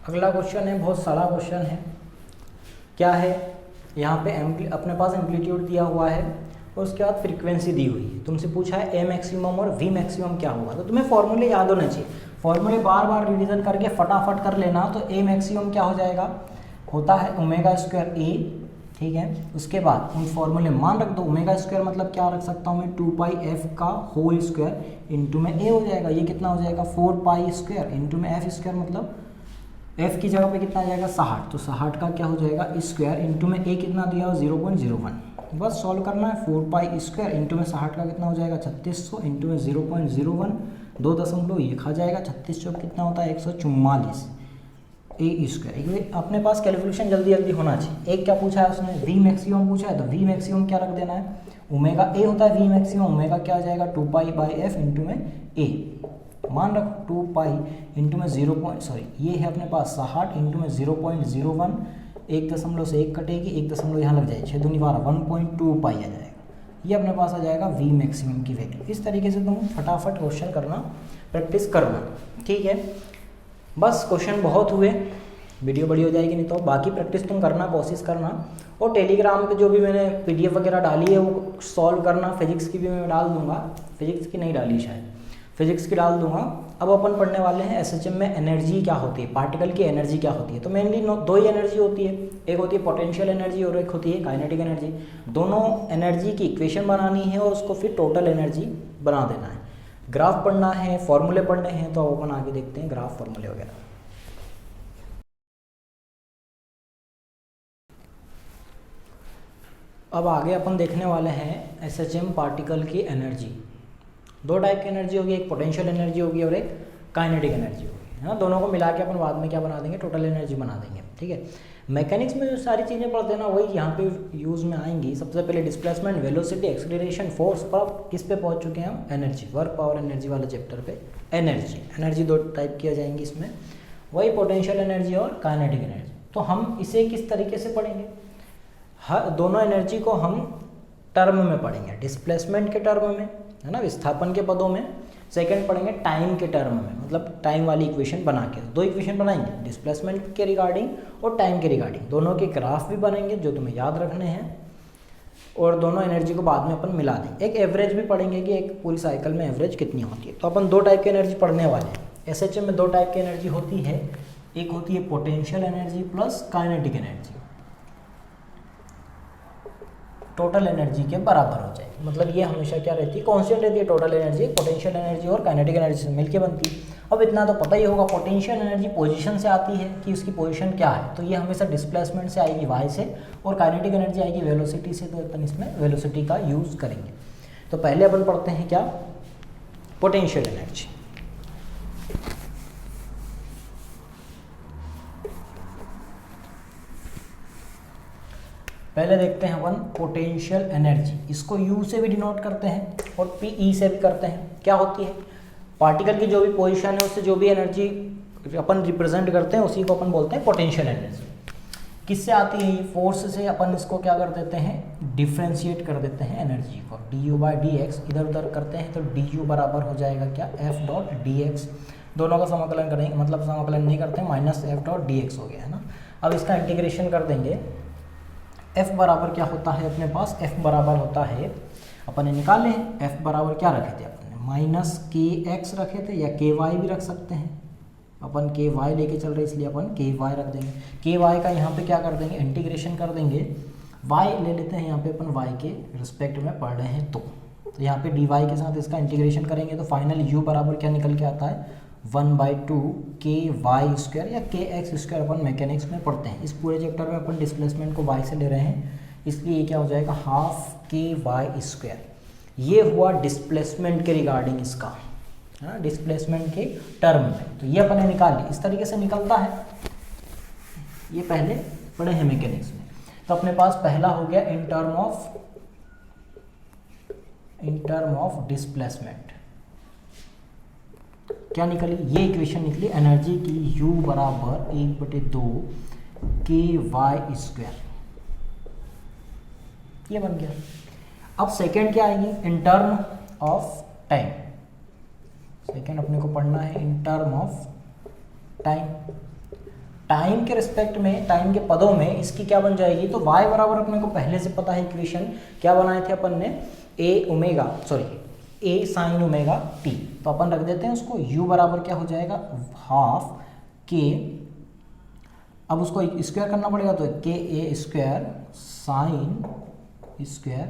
अगला क्वेश्चन है, बहुत सारा क्वेश्चन है। क्या है, यहाँ पे अपने पास एम्पलीट्यूड दिया हुआ है और उसके बाद फ्रीक्वेंसी दी हुई है। तुमसे पूछा है ए मैक्सिमम और वी मैक्सिमम क्या होगा, तो तुम्हें फॉर्मूले याद होने चाहिए, फॉर्मूले बार बार रिवीजन करके फटाफट कर लेना। तो ए मैक्सिमम क्या हो जाएगा, होता है ω² ए, ठीक है। उसके बाद उन फॉर्मूले मान रख दो, ω² मतलब क्या रख सकता हूँ मैं 2πf का होल स्क्वायर इंटू में ए हो जाएगा, ये कितना हो जाएगा 4π² इंटू में f² मतलब f की जगह पे कितना आ जाएगा 60, तो 60 का क्या हो जाएगा स्क्वायर इंटू में a कितना दिया हो 0.01, बस सॉल्व करना है। 4π² इंटू में 60 का कितना हो जाएगा 3600 इंटू में 0.01, 2 दशमलव ये खा जाएगा, 36 चौक कितना होता है 144 a²। अपने पास कैलकुलेशन जल्दी जल्दी होना चाहिए। एक क्या पूछा है उसने, v मैक्सिमम पूछा है, तो v मैक्सिमम क्या रख देना है, ओमेगा a होता है v मैक्सिमम, ओमेगा क्या आ जाएगा 2π/f इंटू में a, मान रखो 2π इंटू में ये है अपने पास 60 इंटू में 0.01, 1 दशमलव से 1 कटेगी, 1 दशमलव यहाँ लग जाएगी, 6 दूनी 12, 1.2π आ जाएगा, ये अपने पास आ जाएगा v मैक्सिमम की वैल्यू। इस तरीके से तुम फटाफट क्वेश्चन करना, प्रैक्टिस करना, ठीक है। बस क्वेश्चन बहुत हुए, वीडियो बड़ी हो जाएगी नहीं तो, बाकी प्रैक्टिस तुम करना, कोशिश करना। और टेलीग्राम पे जो भी मैंने PDF वगैरह डाली है वो सॉल्व करना। फिजिक्स की भी मैं डाल दूंगा, फिजिक्स की नहीं डाली शायद, फिजिक्स की डाल दूंगा। अब अपन पढ़ने वाले हैं एसएचएम में एनर्जी क्या होती है, पार्टिकल की एनर्जी क्या होती है। तो मेनली 2 ही एनर्जी होती है, एक होती है पोटेंशियल एनर्जी और एक होती है काइनेटिक एनर्जी। दोनों एनर्जी की इक्वेशन बनानी है और उसको फिर टोटल एनर्जी बना देना है। ग्राफ पढ़ना है, फॉर्मूले पढ़ने हैं, तो अपन आगे देखते हैं ग्राफ फॉर्मूले वगैरह। अब आगे अपन देखने वाले हैं एसएचएम पार्टिकल की एनर्जी। 2 टाइप की एनर्जी होगी, एक पोटेंशियल एनर्जी होगी और एक काइनेटिक एनर्जी होगी, है ना। दोनों को मिला के अपन बाद में क्या बना देंगे, टोटल एनर्जी बना देंगे, ठीक है। मैकेनिक्स में जो सारी चीज़ें पढ़ते हैं ना वही यहाँ पे यूज़ में आएंगी। सबसे पहले डिस्प्लेसमेंट, वेलोसिटी, एक्सीलरेशन, फोर्स, पर किस पे पहुँच चुके हैं हम, एनर्जी, वर्क पावर एनर्जी वाले चैप्टर पे एनर्जी 2 टाइप की आ जाएंगी इसमें, वही पोटेंशियल एनर्जी और काइनेटिक एनर्जी। तो हम इसे किस तरीके से पढ़ेंगे, हर दोनों एनर्जी को हम टर्म में पढ़ेंगे, डिस्प्लेसमेंट के टर्म में, है ना, विस्थापन के पदों में। सेकंड पढ़ेंगे टाइम के टर्म में, मतलब टाइम वाली इक्वेशन बना के। 2 इक्वेशन बनाएंगे, डिस्प्लेसमेंट के रिगार्डिंग और टाइम के रिगार्डिंग। दोनों के ग्राफ भी बनेंगे जो तुम्हें याद रखने हैं, और दोनों एनर्जी को बाद में अपन मिला देंगे। एक एवरेज भी पढ़ेंगे कि एक पूरी साइकिल में एवरेज कितनी होती है। तो अपन 2 टाइप की एनर्जी पढ़ने वाले हैं, एसएचएम में दो टाइप की एनर्जी होती है, एक होती है potential energy plus kinetic energy, total energy के बराबर हो जाए, मतलब ये हमेशा क्या रहती है, कांस्टेंट रहती है। टोटल एनर्जी पोटेंशियल एनर्जी और काइनेटिक एनर्जी से मिलकर बनती है। अब इतना तो पता ही होगा, पोटेंशियल एनर्जी पोजीशन से आती है कि उसकी पोजीशन क्या है, तो ये हमेशा डिस्प्लेसमेंट से आएगी y से, और काइनेटिक एनर्जी आएगी वेलोसिटी से, तो अपन इसमें वेलोसिटी का यूज़ करेंगे। तो पहले अपन पढ़ते हैं क्या, पोटेंशियल एनर्जी। पहले देखते हैं अपन पोटेंशियल एनर्जी, इसको U से भी डिनोट करते हैं और PE से भी करते हैं। क्या होती है, पार्टिकल की जो भी पोजीशन है उससे जो भी एनर्जी अपन रिप्रेजेंट करते हैं उसी को अपन बोलते हैं पोटेंशियल एनर्जी। किससे आती है ये, फोर्स से। अपन इसको क्या कर देते हैं, डिफ्रेंशिएट कर देते हैं एनर्जी को, du/dx इधर उधर करते हैं तो du बराबर हो जाएगा क्या, f.dx। दोनों का समाकलन करेंगे, मतलब समाकलन नहीं करते हैं, -f.dx हो गया है ना। अब इसका इंटीग्रेशन कर देंगे, f बराबर क्या होता है अपने पास, f बराबर होता है, अपन ने निकाले हैं, f बराबर क्या रखे थे अपने, -kx रखे थे, या ky भी रख सकते हैं। अपन ky लेके चल रहे इसलिए अपन ky रख देंगे। ky का यहाँ पे क्या कर देंगे, इंटीग्रेशन कर देंगे, y ले लेते हैं यहाँ पे अपन, y के रिस्पेक्ट में पढ़ रहे हैं तो यहाँ पे dy के साथ इसका इंटीग्रेशन करेंगे तो फाइनल u बराबर क्या निकल के आता है, 1/2 ky² या kx² अपन मैकेनिक्स में पढ़ते हैं। इस पूरे चैप्टर में अपन डिस्प्लेसमेंट को y से ले रहे हैं, इसलिए ये क्या हो जाएगा, ½ ky²। ये हुआ डिस्प्लेसमेंट के रिगार्डिंग इसका, है ना, डिस्प्लेसमेंट के टर्म में। तो ये अपन ने निकाल ली, इस तरीके से निकलता है, ये पहले पढ़े हैं मैकेनिक्स में। तो अपने पास पहला हो गया इन टर्म ऑफ डिस्प्लेसमेंट, क्या निकली, ये इक्वेशन निकली एनर्जी की, U बराबर 1/2 ky², ये बन गया। अब सेकेंड क्या आएगी, इन टर्म ऑफ टाइम। सेकेंड अपने को पढ़ना है इन टर्म ऑफ टाइम। टाइम के रिस्पेक्ट में, टाइम के पदों में इसकी क्या बन जाएगी, तो y बराबर अपने को पहले से पता है, इक्वेशन क्या बनाए थे अपन ने, a sin ओमेगा t। तो अपन रख देते हैं उसको, u बराबर क्या हो जाएगा, ½ k, अब उसको स्क्वायर करना पड़ेगा तो ka² sin²,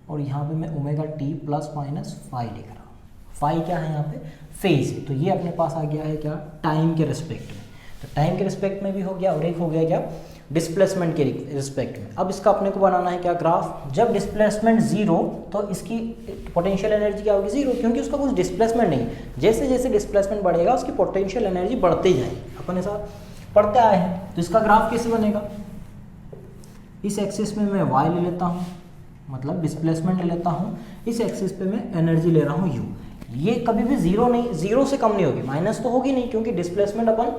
और यहाँ पे मैं ओमेगा t ±φ लिख रहा हूँ। फाई क्या है यहाँ पे, फेज है। तो ये अपने पास आ गया है क्या, टाइम के रिस्पेक्ट में। तो टाइम के रिस्पेक्ट में भी हो गया, और एक हो गया क्या, डिस्प्लेसमेंट के रिस्पेक्ट में। अब इसका अपने को बनाना है क्या, ग्राफ। जब डिस्प्लेसमेंट 0 तो इसकी पोटेंशियल एनर्जी क्या होगी, 0, क्योंकि उसका कुछ डिस्प्लेसमेंट नहीं। जैसे जैसे डिस्प्लेसमेंट बढ़ेगा उसकी पोटेंशियल एनर्जी बढ़ती जाएगी, अपन ऐसा पढ़ते आए हैं। तो इसका ग्राफ कैसे बनेगा, इस एक्सिस में मैं y ले लेता हूँ, मतलब डिस्प्लेसमेंट ले लेता हूँ, इस एक्सिस पे मैं एनर्जी ले रहा हूँ u। ये कभी भी 0 नहीं, 0 से कम नहीं होगी, माइनस तो होगी नहीं, क्योंकि डिस्प्लेसमेंट अपन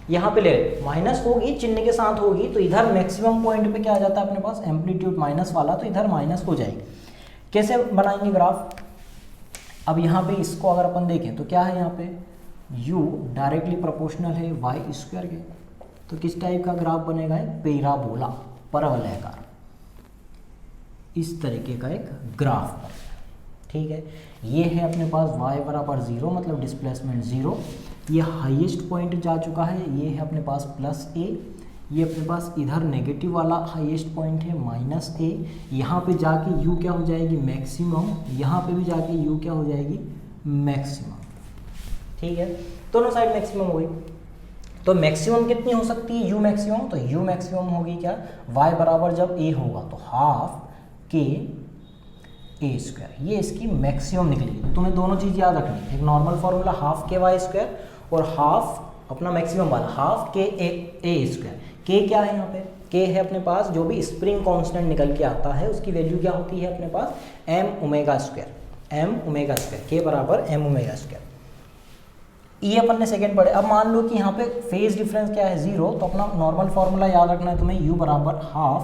यहाँ पे ले रहे, माइनस होगी, चिन्ह के साथ होगी, तो इधर मैक्सिमम पॉइंट पे क्या आ जाता है अपने पास, एम्पलीट्यूड माइनस वाला, तो इधर माइनस हो जाएगी। कैसे बनाएंगे ग्राफ, अब यहाँ पे इसको अगर अपन देखें तो क्या है, यहाँ पे u डायरेक्टली प्रोपोर्शनल है y² के, तो किस टाइप का ग्राफ बनेगा, पैराबोला, परवलयाकार, इस तरीके का एक ग्राफ बनेगा। ठीक है, ये है अपने पास y बराबर 0, मतलब डिस्प्लेसमेंट 0, ये हाईएस्ट पॉइंट जा चुका है, ये है अपने पास +a, ये अपने पास इधर नेगेटिव वाला हाईएस्ट पॉइंट है -a, यहाँ पे जाके u क्या हो जाएगी, मैक्सिमम, यहाँ पे भी जाके u क्या हो जाएगी, मैक्सिमम। ठीक है, दोनों साइड मैक्सिमम हो गई। तो मैक्सिमम कितनी हो सकती है, u मैक्सिमम, तो u मैक्सिमम होगी क्या, y बराबर जब a होगा तो ½ ka², ये इसकी मैक्सिमम निकलेगी। तुम्हें दोनों चीज़ याद रखनी है, एक नॉर्मल फार्मूला ½ ky² और हाफ अपना मैक्सिमम वाला ½ ka²। k क्या है यहाँ पे, k है अपने पास जो भी स्प्रिंग कांस्टेंट निकल के आता है, उसकी वैल्यू क्या होती है अपने पास, m⍵², k बराबर m⍵²। ये अपन ने सेकेंड पढ़े। अब मान लो कि यहाँ पे फेज डिफरेंस क्या है, 0, तो अपना नॉर्मल फार्मूला याद रखना है तुम्हें, u बराबर ½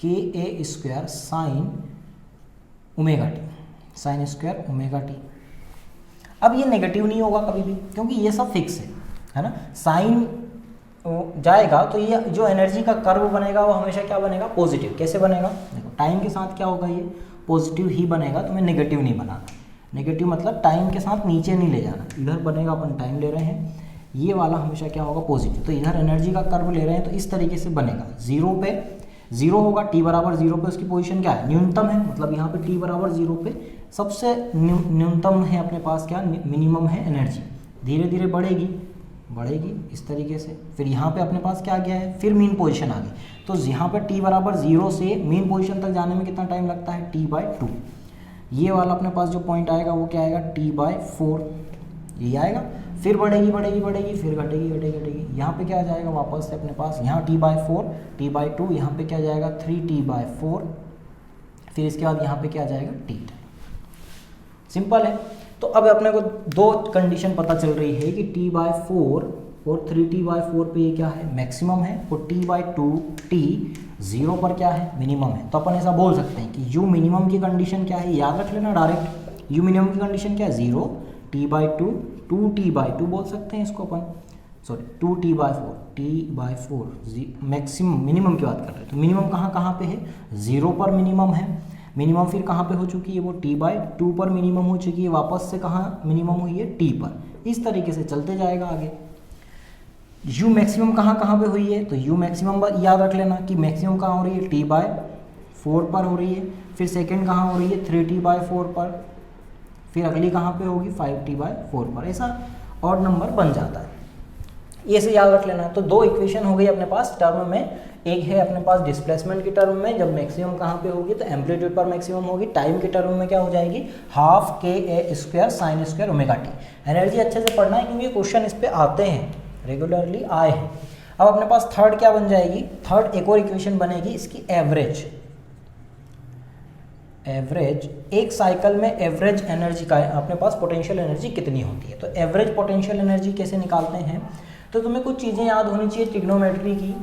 ka² sin² ओमेगा t। अब ये नेगेटिव नहीं होगा कभी भी, क्योंकि ये सब फिक्स है ना। साइन जाएगा तो ये जो एनर्जी का कर्व बनेगा वो हमेशा क्या बनेगा, पॉजिटिव। कैसे बनेगा, देखो टाइम के साथ क्या होगा, ये पॉजिटिव ही बनेगा, तुम्हें नेगेटिव नहीं बनाना। नेगेटिव मतलब टाइम के साथ नीचे नहीं ले जाना, इधर बनेगा, अपन टाइम ले रहे हैं, ये वाला हमेशा क्या होगा, पॉजिटिव। तो इधर एनर्जी का कर्व ले रहे हैं तो इस तरीके से बनेगा, 0 पे 0 होगा, t बराबर 0 पे उसकी पोजीशन क्या है, न्यूनतम है, मतलब यहाँ पे t बराबर 0 पे सबसे न्यूनतम है अपने पास क्या, मिनिमम है एनर्जी। धीरे धीरे बढ़ेगी बढ़ेगी इस तरीके से, फिर यहाँ पे अपने पास क्या आ गया है, फिर मीन पोजीशन आ गई। तो यहाँ पे t बराबर 0 से मीन पोजीशन तक जाने में कितना टाइम लगता है, t/2। ये वाला अपने पास जो पॉइंट आएगा वो क्या आएगा, t/4 ये आएगा। फिर बढ़ेगी बढ़ेगी बढ़ेगी, फिर घटेगी घटेगी घटेगी, यहाँ पे क्या आ जाएगा वापस से अपने पास, यहाँ t/4 t/2, यहाँ पे क्या आ जाएगा 3t/4, फिर इसके बाद यहाँ पे क्या आ जाएगा t टाइम। सिंपल है। तो अब अपने को दो कंडीशन पता चल रही है कि t/4 और 3t/4 पे ये क्या है, मैक्सिमम है, और t/2 t 0 पर क्या है, मिनिमम है। तो अपन ऐसा बोल सकते हैं कि u मिनिमम की कंडीशन क्या है, याद रख लेना डायरेक्ट, u मिनिमम की कंडीशन क्या है, 0, t/2 2t/2 बोल सकते हैं इसको अपन, sorry 2t/4 t/4 maximum, minimum की बात कर रहे हैं। तो मिनिमम कहाँ कहाँ पे है, 0 पर मिनिमम है, मिनिमम फिर कहाँ पे हो चुकी है, वो t/2 पर मिनिमम हो चुकी है, वापस से कहाँ मिनिमम हुई है, t पर। इस तरीके से चलते जाएगा आगे। u मैक्सिमम कहाँ कहाँ पे हुई है, तो u मैक्सिमम याद रख लेना कि मैक्सिमम कहाँ हो रही है, t/4 पर हो रही है, फिर सेकेंड कहाँ हो रही है, 3t/4 पर, फिर अगली कहाँ पे होगी, 5t/4 पर। ऐसा ऑड नंबर बन जाता है, ये से याद रख लेना है। तो दो इक्वेशन हो गई अपने पास टर्म में, एक है अपने पास डिस्प्लेसमेंट की टर्म में, जब मैक्सिमम कहाँ पे होगी तो एम्पलीट्यूड पर मैक्सिमम होगी। टाइम की टर्म में क्या हो जाएगी, half KA² sin square omega T. Energy अच्छे से पढ़ना है क्योंकि क्वेश्चन इस पे आते हैं, रेगुलरली आए हैं। अब अपने पास थर्ड क्या बन जाएगी, थर्ड एक और इक्वेशन बनेगी इसकी, एवरेज। एक साइकिल में एवरेज एनर्जी का अपने पास पोटेंशियल एनर्जी कितनी होती है। तो एवरेज पोटेंशियल एनर्जी कैसे निकालते हैं, तो तुम्हें कुछ चीज़ें याद होनी चाहिए ट्रिग्नोमेट्री की।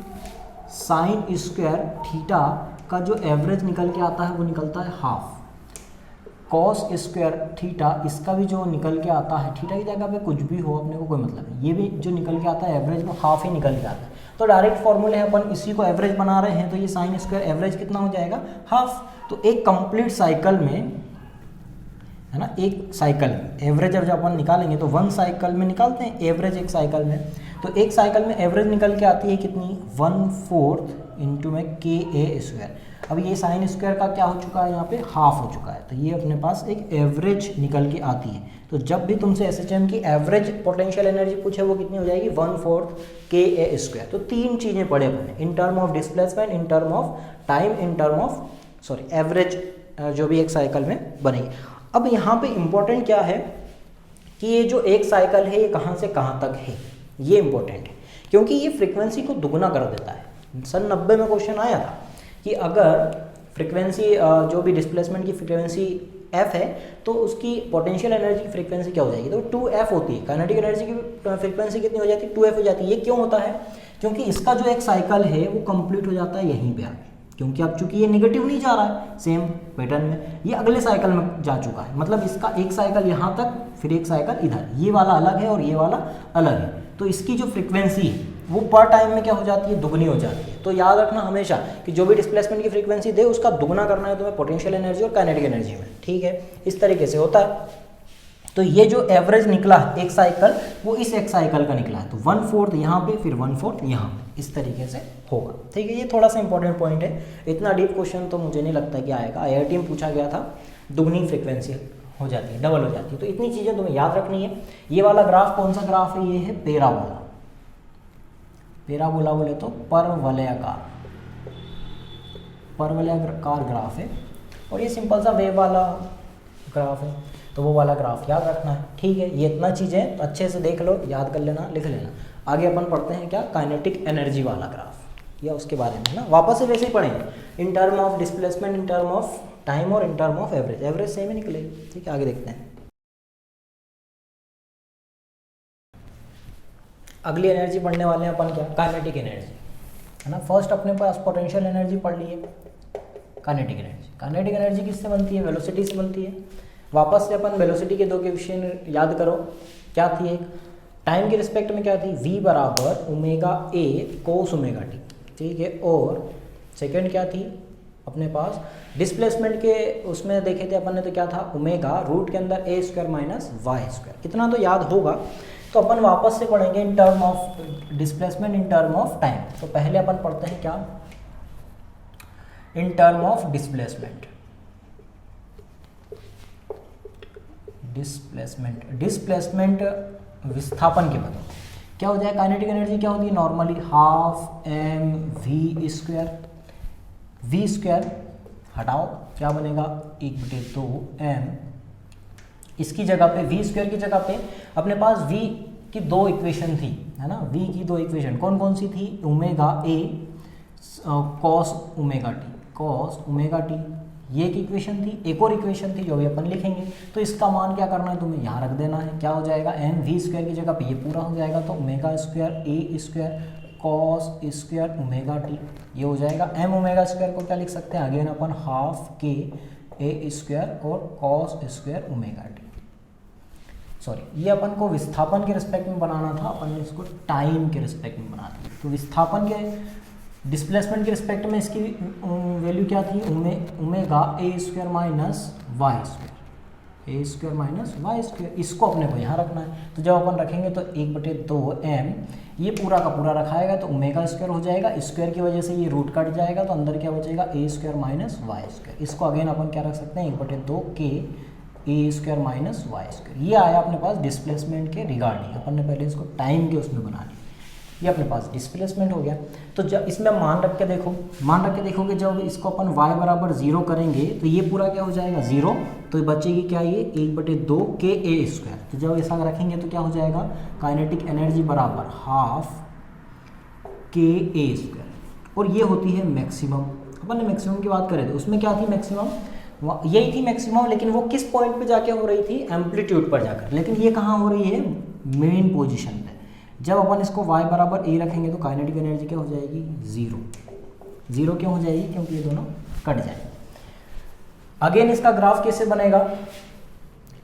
साइन स्क्वायर थीटा का जो एवरेज निकल के आता है वो निकलता है हाफ, कॉस स्क्वायर थीटा इसका भी जो निकल के आता है, थीटा की जगह पे कुछ भी हो अपने को कोई मतलब नहीं, ये भी जो निकल के आता है एवरेज वो हाफ ही निकल के आता है। तो डायरेक्ट फॉर्मूले है, अपन इसी को एवरेज बना रहे हैं, तो ये साइन स्क्वायर एवरेज कितना हो जाएगा, हाफ। तो एक कंप्लीट साइकिल में है ना, एक साइकिल में एवरेज जब अपन निकालेंगे तो 1 साइकिल में निकालते हैं एवरेज एक साइकिल में, तो एक साइकिल में एवरेज निकल के आती है कितनी, 1/4 इंटू में KA²। अब ये साइन स्क्वायर का क्या हो चुका है, यहाँ पे हाफ हो चुका है, तो ये अपने पास एक एवरेज निकल के आती है। तो जब भी तुमसे SHM की एवरेज पोटेंशियल एनर्जी पूछे वो कितनी हो जाएगी, 1/4 KA²। तो तीन चीज़ें पढ़े अपने, इन term of displacement, in term of time, in term of average जो भी एक साइकिल में बनेगी। अब यहाँ पे इम्पोर्टेंट क्या है कि ये जो एक साइकिल है ये कहाँ से कहाँ तक है, ये इम्पोर्टेंट है क्योंकि ये फ्रीक्वेंसी को दुगना कर देता है। सन 90 में क्वेश्चन आया था कि अगर फ्रीक्वेंसी जो भी डिस्प्लेसमेंट की फ्रीक्वेंसी f है तो उसकी पोटेंशियल एनर्जी की फ्रीक्वेंसी क्या हो जाएगी, तो 2f होती है। काइनेटिक एनर्जी की फ्रीक्वेंसी कितनी हो जाती है, 2f हो जाती है। ये क्यों होता है, क्योंकि इसका जो एक साइकिल है वो कंप्लीट हो जाता है यहीं पे आके, क्योंकि अब चूंकि ये नेगेटिव नहीं जा रहा है सेम पैटर्न में, ये अगले साइकिल में जा चुका है, मतलब इसका एक साइकिल यहाँ तक, फिर एक साइकिल इधर, ये वाला अलग है और ये वाला अलग है। तो इसकी जो फ्रीक्वेंसी है वो पर टाइम में क्या हो जाती है, दुगनी हो जाती है। तो याद रखना हमेशा कि जो भी डिस्प्लेसमेंट की फ्रीक्वेंसी दे उसका दुगना करना है तुम्हें पोटेंशियल एनर्जी और काइनेटिक एनर्जी में, ठीक है, इस तरीके से होता है। तो ये जो एवरेज निकला है एक साइकिल वो इस एक साइकिल का निकला है, तो 1/4 यहाँ पे, फिर 1/4 यहाँ पे, इस तरीके से होगा, ठीक है। ये थोड़ा सा इंपॉर्टेंट पॉइंट है, इतना डीप क्वेश्चन तो मुझे नहीं लगता कि आएगा। IIT में पूछा गया था, दुगनी फ्रीक्वेंसी हो जाती है, डबल हो जाती है, तो इतनी चीज़ें तुम्हें याद रखनी है। ये वाला ग्राफ कौन सा ग्राफ है, ये है पैराबोला। पैराबोला बोले तो परवलयाकार ग्राफ है, और ये सिंपल सा वेव वाला ग्राफ है, तो वो वाला ग्राफ याद रखना है, ठीक है। ये इतना चीज़ें अच्छे से देख लो, याद कर लेना, लिख लेना। आगे अपन पढ़ते हैं क्या, काइनेटिक एनर्जी वाला ग्राफ, या उसके बारे में ना वापस से वैसे ही पढ़ेंगे, in term of displacement, in term of time और in term of average. Average same ही निकलेगी, ठीक है। आगे देखते हैं, अगली एनर्जी पढ़ने वाले हैं अपन क्या, काइनेटिक एनर्जी, है ना। फर्स्ट अपने पास पोटेंशियल एनर्जी पढ़ ली है, काइनेटिक एनर्जी। काइनेटिक एनर्जी किससे बनती है, वेलोसिटी से बनती है। वापस से अपन वेलोसिटी के दो कोएफिशिएंट याद करो, क्या थी, एक टाइम के रिस्पेक्ट में क्या थी, v बराबर omega a cos omega t, ठीक है। और सेकंड क्या थी अपने पास, डिस्प्लेसमेंट के उसमें देखे थे अपन ने, तो क्या था, ओमेगा रूट के अंदर a² माइनस y²। इतना तो याद होगा तो अपन वापस से पढ़ेंगे in term of displacement in term of time. तो पहले अपन पढ़ते हैं क्या, इन टर्म ऑफ डिस्प्लेसमेंट। डिस्प्लेसमेंट विस्थापन के बदले क्या हो जाए, काइनेटिक एनर्जी क्या होती है normally, half M we square, we square हटाओ क्या बनेगा 1/2m, इसकी जगह पे वी स्क्वायर की जगह पे अपने पास वी की दो इक्वेशन थी, है ना, वी की दो इक्वेशन कौन कौन सी थी, ओमेगा ए cos omega T, cos omega T, ये एक इक्वेशन थी। एक और इक्वेशन थी जो भी अपन लिखेंगे, तो इसका मान क्या करना है तुम्हें यहाँ रख देना है, क्या हो जाएगा एम वी स्क्वायर की जगह पे ये पूरा हो जाएगा, तो ओमेगा स्क्वायर ए square cos square omega T, ये हो जाएगा। एम ओमेगा स्क्वायर को क्या लिख सकते हैं, अगेन अपन हाफ के ए स्क्वायर और cos square omega T. Sorry, ये अपन को विस्थापन के रिस्पेक्ट में बनाना था, अपन ने इसको टाइम के रिस्पेक्ट में बना दिया। तो विस्थापन के डिस्प्लेसमेंट के रिस्पेक्ट में इसकी वैल्यू क्या थी, omega a square minus y square, A square minus y square, इसको अपने को यहाँ रखना है। तो जब अपन रखेंगे तो 1/2m ये पूरा का पूरा रखाएगा तो ओमेगा स्क्वायर हो जाएगा, स्क्वायर की वजह से ये रूट कट जाएगा, तो अंदर क्या बचेगा ए स्क्वायर माइनस वाई स्क्वायर। इसको अगेन अपन क्या रख सकते हैं 1/2k A square minus y square. ये आया अपने पास डिस्प्लेसमेंट के रिगार्डिंग, अपन ने पहले इसको टाइम के उसमें बना लिया, ये अपने पास डिस्प्लेसमेंट हो गया। तो जब इसमें मान रख के देखो, मान रख के देखोगे जब इसको अपन y बराबर 0 करेंगे तो ये पूरा क्या हो जाएगा 0, तो बचेगी क्या ये 1/2k ए स्क्वायर। तो जब ऐसा रखेंगे तो क्या हो जाएगा, काइनेटिक एनर्जी बराबर हाफ के ए स्क्वायर, और ये होती है मैक्सिमम। अपन ने मैक्सिमम की बात करें तो उसमें क्या थी मैक्सिमम, यही थी मैक्सिमम, लेकिन वो किस पॉइंट पे जाके हो रही थी, एम्पलीट्यूड पर जाकर। लेकिन ये कहाँ हो रही है, मेन पोजीशन पे। जब अपन इसको y बराबर a रखेंगे तो काइनेटिक एनर्जी क्या हो जाएगी 0, 0 क्यों हो जाएगी, क्योंकि ये दोनों कट जाएंगे। अगेन इसका ग्राफ कैसे बनेगा,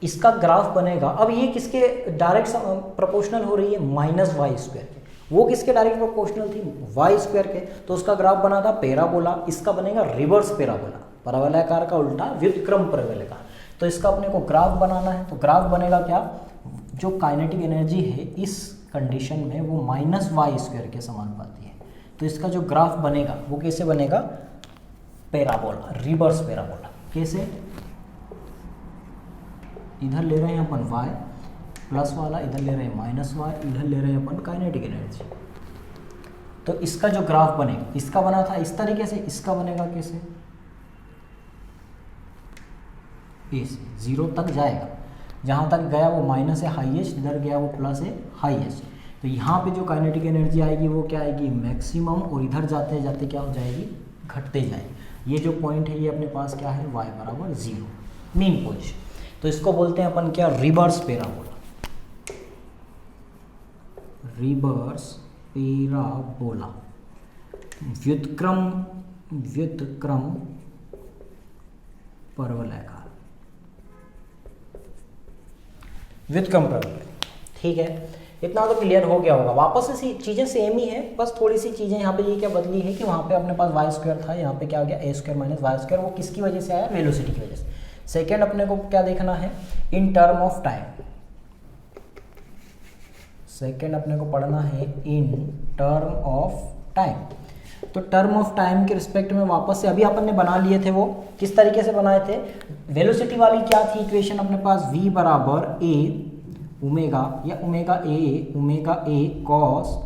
इसका ग्राफ बनेगा, अब ये किसके डायरेक्ट प्रोपोर्शनल हो रही है, माइनस वाई स्क्वायर के। वो किसके डायरेक्ट प्रोपोर्शनल थी, वाई स्क्वायर के। तो उसका ग्राफ बना था पैराबोला, इसका बनेगा रिवर्स पैराबोला, परवलयाकार का उल्टा व्युत्क्रम परवलयाकार। तो इसका अपने को ग्राफ बनाना है, तो ग्राफ बनेगा क्या, जो काइनेटिक एनर्जी है इस कंडीशन में वो माइनस वाई स्क्वायर के समानुपाती है। तो इसका जो ग्राफ बनेगा वो कैसे बनेगा, पैराबोला, रिवर्स पैराबोला। कैसे, इधर ले रहे हैं अपन y प्लस वाला, इधर ले रहे हैं माइनस वाई, इधर ले रहे हैं अपन काइनेटिक एनर्जी। तो इसका जो ग्राफ बनेगा, इसका बना था इस तरीके से, इसका बनेगा कैसे, ऐसे 0 तक जाएगा, जहाँ तक गया वो माइनस है हाईएस्ट, इधर गया वो प्लस है हाईएस्ट। तो यहाँ पे जो काइनेटिक एनर्जी आएगी वो क्या आएगी मैक्सिमम, और इधर जाते जाते क्या हो जाएगी, घटते जाएगी। ये जो पॉइंट है ये अपने पास क्या है, y बराबर 0, मीन पोजीशन। तो इसको बोलते हैं अपन क्या, रिवर्स पैराबोला, रिवर्स पैराबोला, व्युत्क्रम परवलयाकार, व्युत्क्रम परवलय। ठीक है, इतना तो क्लियर हो गया होगा। वापस से चीज़ें सेम ही है, बस थोड़ी सी चीज़ें यहाँ पे ये क्या बदली है कि वहाँ पे अपने पास वाई स्क्वायर था, यहाँ पे क्या आ गया ए स्क्वायर माइनस वाई स्क्वायर। वो किसकी वजह से आया, वेलोसिटी की वजह से। सेकेंड अपने को क्या देखना है, इन टर्म ऑफ टाइम। सेकेंड अपने को पढ़ना है इन टर्म ऑफ टाइम। तो टर्म ऑफ टाइम के रिस्पेक्ट में वापस से अभी अपन ने बना लिए थे, वो किस तरीके से बनाए थे, वेलोसिटी वाली क्या थी इक्वेशन अपने पास, v बराबर a ओमेगा या omega A cos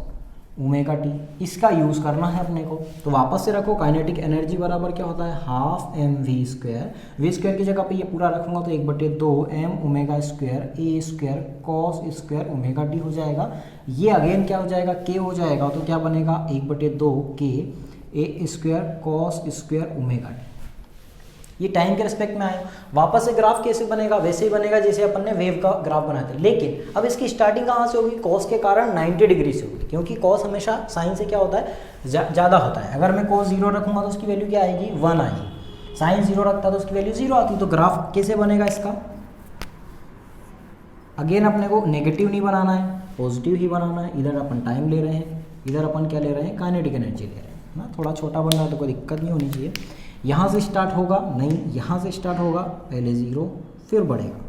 omega T, इसका यूज़ करना है अपने को। तो वापस से रखो, काइनेटिक एनर्जी बराबर क्या होता है, half M we square, we square की जगह पे ये पूरा रखूंगा तो 1/2m ओमेगा स्क्वायर ए square cos square omega T हो जाएगा। ये अगेन क्या हो जाएगा, k हो जाएगा, तो क्या बनेगा 1/2k A square cos square omega T. ये टाइम के रिस्पेक्ट में आया। वापस से ग्राफ कैसे बनेगा, वैसे ही बनेगा जैसे अपन ने वेव का ग्राफ बनाया था, लेकिन अब इसकी स्टार्टिंग कहाँ से होगी, कॉस के कारण 90 डिग्री से होगी, क्योंकि कॉस हमेशा साइन से क्या होता है, ज़्यादा होता है। अगर मैं कॉस 0 रखूँगा तो उसकी वैल्यू क्या आएगी, 1 आएगी। साइन 0 रखता तो उसकी वैल्यू 0 आती। तो ग्राफ कैसे बनेगा इसका, अगेन अपने को नेगेटिव नहीं बनाना है, पॉजिटिव ही बनाना है। इधर अपन टाइम ले रहे हैं, इधर अपन क्या ले रहे हैं, काइनेटिक एनर्जी ले रहे हैं ना। थोड़ा छोटा बन रहा है तो कोई दिक्कत नहीं होनी चाहिए। यहाँ से स्टार्ट होगा, नहीं यहाँ से स्टार्ट होगा, पहले 0 फिर बढ़ेगा,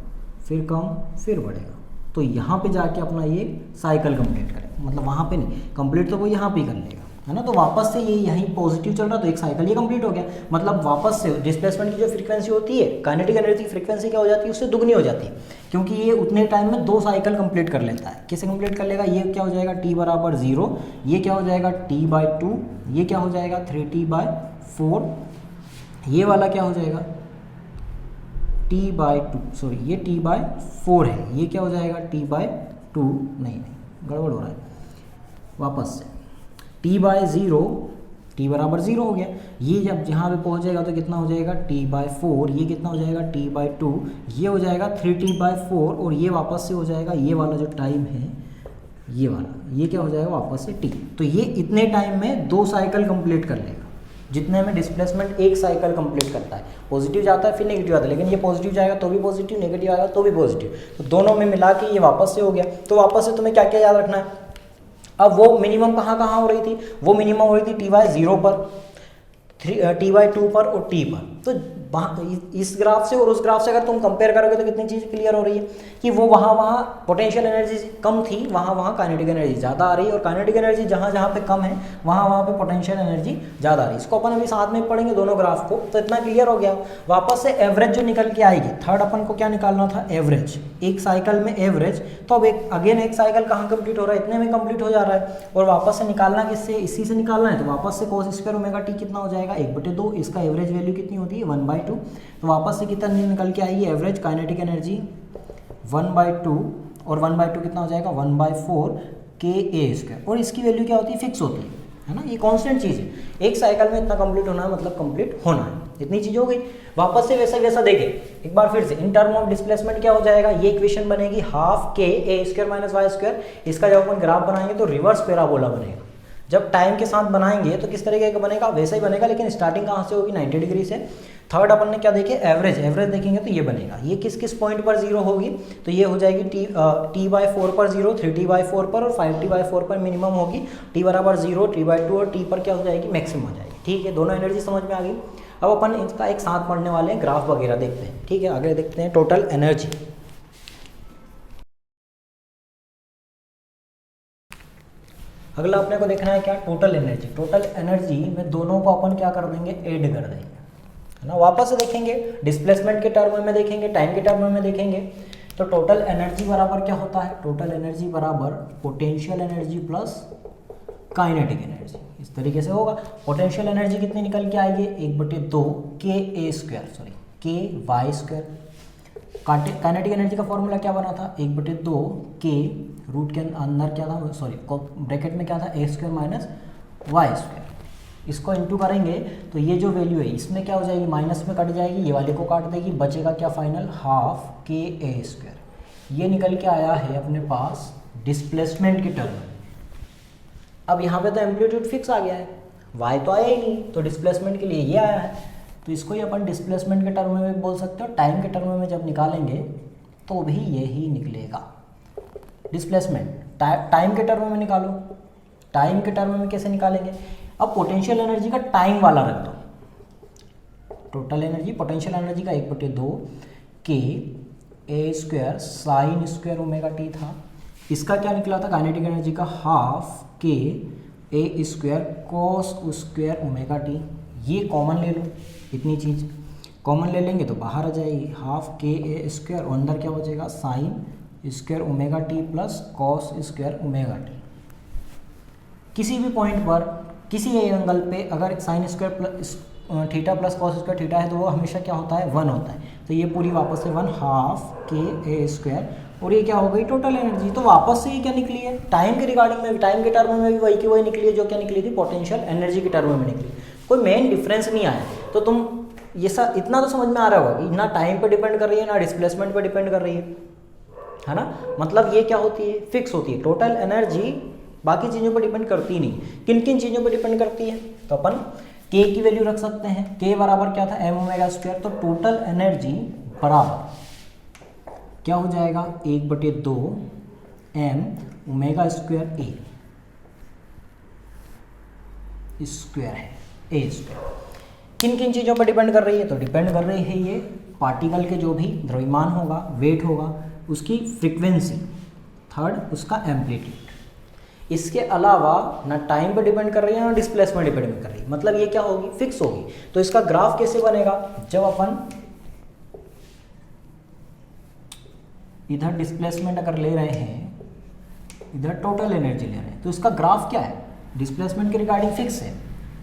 फिर कम फिर बढ़ेगा, तो यहाँ पे जाके अपना ये साइकिल कंप्लीट करेगा, मतलब वहाँ पे नहीं, कंप्लीट तो वो यहाँ पे ही कर लेगा, है ना। तो वापस से ये यहीं पॉजिटिव चल रहा, तो एक साइकिल ये कंप्लीट हो गया, मतलब वापस से डिस्प्लेसमेंट की जो फ्रीक्वेंसी होती है, काइनेटिक एनर्जी की फ्रीक्वेंसी क्या हो जाती है, उससे दुगनी हो जाती है, क्योंकि ये उतने टाइम में 2 साइकिल कंप्लीट कर लेता है। कैसे कंप्लीट कर लेगा, ये क्या हो जाएगा t बराबर 0, ये क्या हो जाएगा t/2, ये क्या हो जाएगा 3t/4, ये वाला क्या हो जाएगा t/2, सॉरी ये t/4 है, ये क्या हो जाएगा t/2, नहीं गड़बड़ हो रहा है, वापस से t/0, t बराबर 0 हो गया, ये जब जहाँ पे पहुँचेगा तो कितना हो जाएगा t/4, ये कितना हो जाएगा t/2, ये हो जाएगा 3t/4, और ये वापस से हो जाएगा ये वाला जो टाइम है, ये वाला, ये क्या हो जाएगा वापस से t। तो ये इतने टाइम में 2 साइकिल कंप्लीट कर लेगा, जितने में डिस्प्लेसमेंट एक साइकिल कंप्लीट करता है। पॉजिटिव जाता है फिर नेगेटिव आता है, लेकिन ये पॉजिटिव जाएगा तो भी पॉजिटिव, नेगेटिव आएगा तो भी पॉजिटिव, तो दोनों में मिला के ये वापस से हो गया। तो वापस से तुम्हें क्या क्या याद रखना है, अब वो मिनिमम कहाँ हो रही थी, वो मिनिमम हो रही थी t/0 पर, t/2 पर और t पर। तो इस ग्राफ से और उस ग्राफ से अगर तुम कंपेयर करोगे तो कितनी चीज़ क्लियर हो रही है कि वो वहाँ पोटेंशियल एनर्जी कम थी, वहाँ काइनेटिक एनर्जी ज़्यादा आ रही है, और काइनेटिक एनर्जी जहाँ पे कम है वहाँ पे पोटेंशियल एनर्जी ज़्यादा आ रही है। इसको अपन अभी साथ में पढ़ेंगे दोनों ग्राफ को, तो इतना क्लियर हो गया। वापस से एवरेज जो निकल के आएगी, थर्ड अपन को क्या निकालना था, एवरेज, एक साइकिल में एवरेज। तो अब एक साइकिल कहाँ कंप्लीट हो रहा है, इतने में कंप्लीट हो जा रहा है, और वापस से निकालना किससे, इसी से निकालना है। तो वापस से cos स्क्वायर ओमेगा t कितना हो जाएगा 1/2, इसका एवरेज वैल्यू कितनी होती है 1/2, तो वापस से कितना निकल के आएगी एवरेज काइनेटिक एनर्जी 1/2, और 1/2 कितना हो जाएगा 1/4 ka², और इसकी वैल्यू क्या होती है, फिक्स होती है ना, ये कांस्टेंट चीज़ है। एक साइकिल में इतना कंप्लीट होना है, मतलब कंप्लीट होना है, इतनी चीज़ हो गई। वापस से वैसा देखें एक बार फिर से, इन टर्म ऑफ डिस्प्लेसमेंट क्या हो जाएगा, ये इक्वेशन बनेगी हाफ ka² - y²। इसका जब अपन ग्राफ बनाएंगे तो रिवर्स पैराबोला बनेगा। जब टाइम के साथ बनाएंगे तो किस तरीके का बनेगा, वैसा ही बनेगा, लेकिन स्टार्टिंग कहाँ से होगी 90 डिग्री से। थर्ड अपन ने क्या देखे, एवरेज देखेंगे तो ये बनेगा, ये किस पॉइंट पर 0 होगी, तो ये हो जाएगी t/4 पर 0, 3t/4 पर और 5t/4 पर मिनिमम होगी, t बराबर 0, t/2 और t पर क्या हो जाएगी मैक्सिमम हो जाएगी। ठीक है, दोनों एनर्जी समझ में आ गई। अब अपन इसका एक साथ पढ़ने वाले हैं, ग्राफ वगैरह देखते हैं। ठीक है, आगे देखते हैं टोटल एनर्जी। अगला अपने को देखना है क्या, टोटल एनर्जी। टोटल एनर्जी में दोनों को अपन क्या कर देंगे, ऐड कर देंगे, है ना। वापस से देखेंगे, डिस्प्लेसमेंट के टर्म में देखेंगे, टाइम के टर्म में देखेंगे, तो टोटल एनर्जी बराबर क्या होता है, टोटल एनर्जी बराबर potential energy plus kinetic energy, इस तरीके से होगा। पोटेंशियल एनर्जी कितनी निकल के आएगी 1/2 ky²। काइनेटिक एनर्जी का फॉर्मूला क्या बना था 1/2 k, रूट के अंदर क्या था, सॉरी ब्रैकेट में क्या था a² - y²। इसको इंटू करेंगे तो ये जो वैल्यू है इसमें क्या हो जाएगी, माइनस में कट जाएगी, ये वाले को काट देगी, बचेगा क्या फाइनल हाफ ka²। ये निकल के आया है अपने पास डिस्प्लेसमेंट की टर्म। अब यहाँ पे तो एम्पलीट्यूड फिक्स आ गया है, y तो आया ही नहीं, तो डिस्प्लेसमेंट के लिए ये आया है, तो इसको ही अपन डिस्प्लेसमेंट के टर्म में भी बोल सकते हो। टाइम के टर्म में जब निकालेंगे तो भी यही निकलेगा डिस्प्लेसमेंट। टाइम के टर्म में निकालो, टाइम के टर्म में कैसे निकालेंगे, अब पोटेंशियल एनर्जी का टाइम वाला रख दो, टोटल एनर्जी पोटेंशियल एनर्जी का 1/2 ka² sin² ओमेगा t था। इसका क्या निकला था काइनेटिक एनर्जी का half ka² cos² omega t। ये कॉमन ले लो, इतनी चीज़ कॉमन ले लेंगे तो बाहर आ जाएगी हाफ ka², और अंदर क्या बचेगा sin² omega t plus cos² omega t। किसी भी पॉइंट पर किसी एंगल पे अगर sin² plus theta plus cos² theta है तो वो हमेशा क्या होता है 1 होता है, तो ये पूरी वापस से 1 हाफ ka², और ये क्या हो गई टोटल एनर्जी। तो वापस से ये क्या निकली है, टाइम के रिगार्डिंग में, टाइम के टर्म में भी वही की वही निकली है जो क्या निकली थी पोटेंशियल एनर्जी के टर्म में निकली, कोई मेन डिफरेंस नहीं आया। तो तुम ये सब इतना तो समझ में आ रहा होगा कि ना टाइम पे डिपेंड कर रही है ना डिस्प्लेसमेंट पे डिपेंड कर रही है ना। मतलब ये क्या होती है, फिक्स होती है। टोटल एनर्जी बाकी चीज़ों पर डिपेंड करती नहीं, किन किन चीज़ों पर डिपेंड करती है, तो अपन k की वैल्यू रख सकते हैं। k बराबर क्या था m², तो टोटल एनर्जी बराबर क्या हो जाएगा 1/2 m² a² है a²। किन किन चीज़ों पर डिपेंड कर रही है, तो डिपेंड कर रही है ये पार्टिकल के जो भी द्रव्यमान होगा, वेट होगा, उसकी फ्रीक्वेंसी, थर्ड उसका एम्पलीट्यूड। इसके अलावा ना टाइम पे डिपेंड कर रही है ना डिस्प्लेसमेंट पे डिपेंड कर रही है, मतलब ये क्या होगी, फिक्स होगी। तो इसका ग्राफ कैसे बनेगा, जब अपन इधर डिस्प्लेसमेंट अगर ले रहे हैं, इधर टोटल एनर्जी ले रहे हैं, तो इसका ग्राफ क्या है, डिस्प्लेसमेंट के रिगार्डिंग फिक्स है,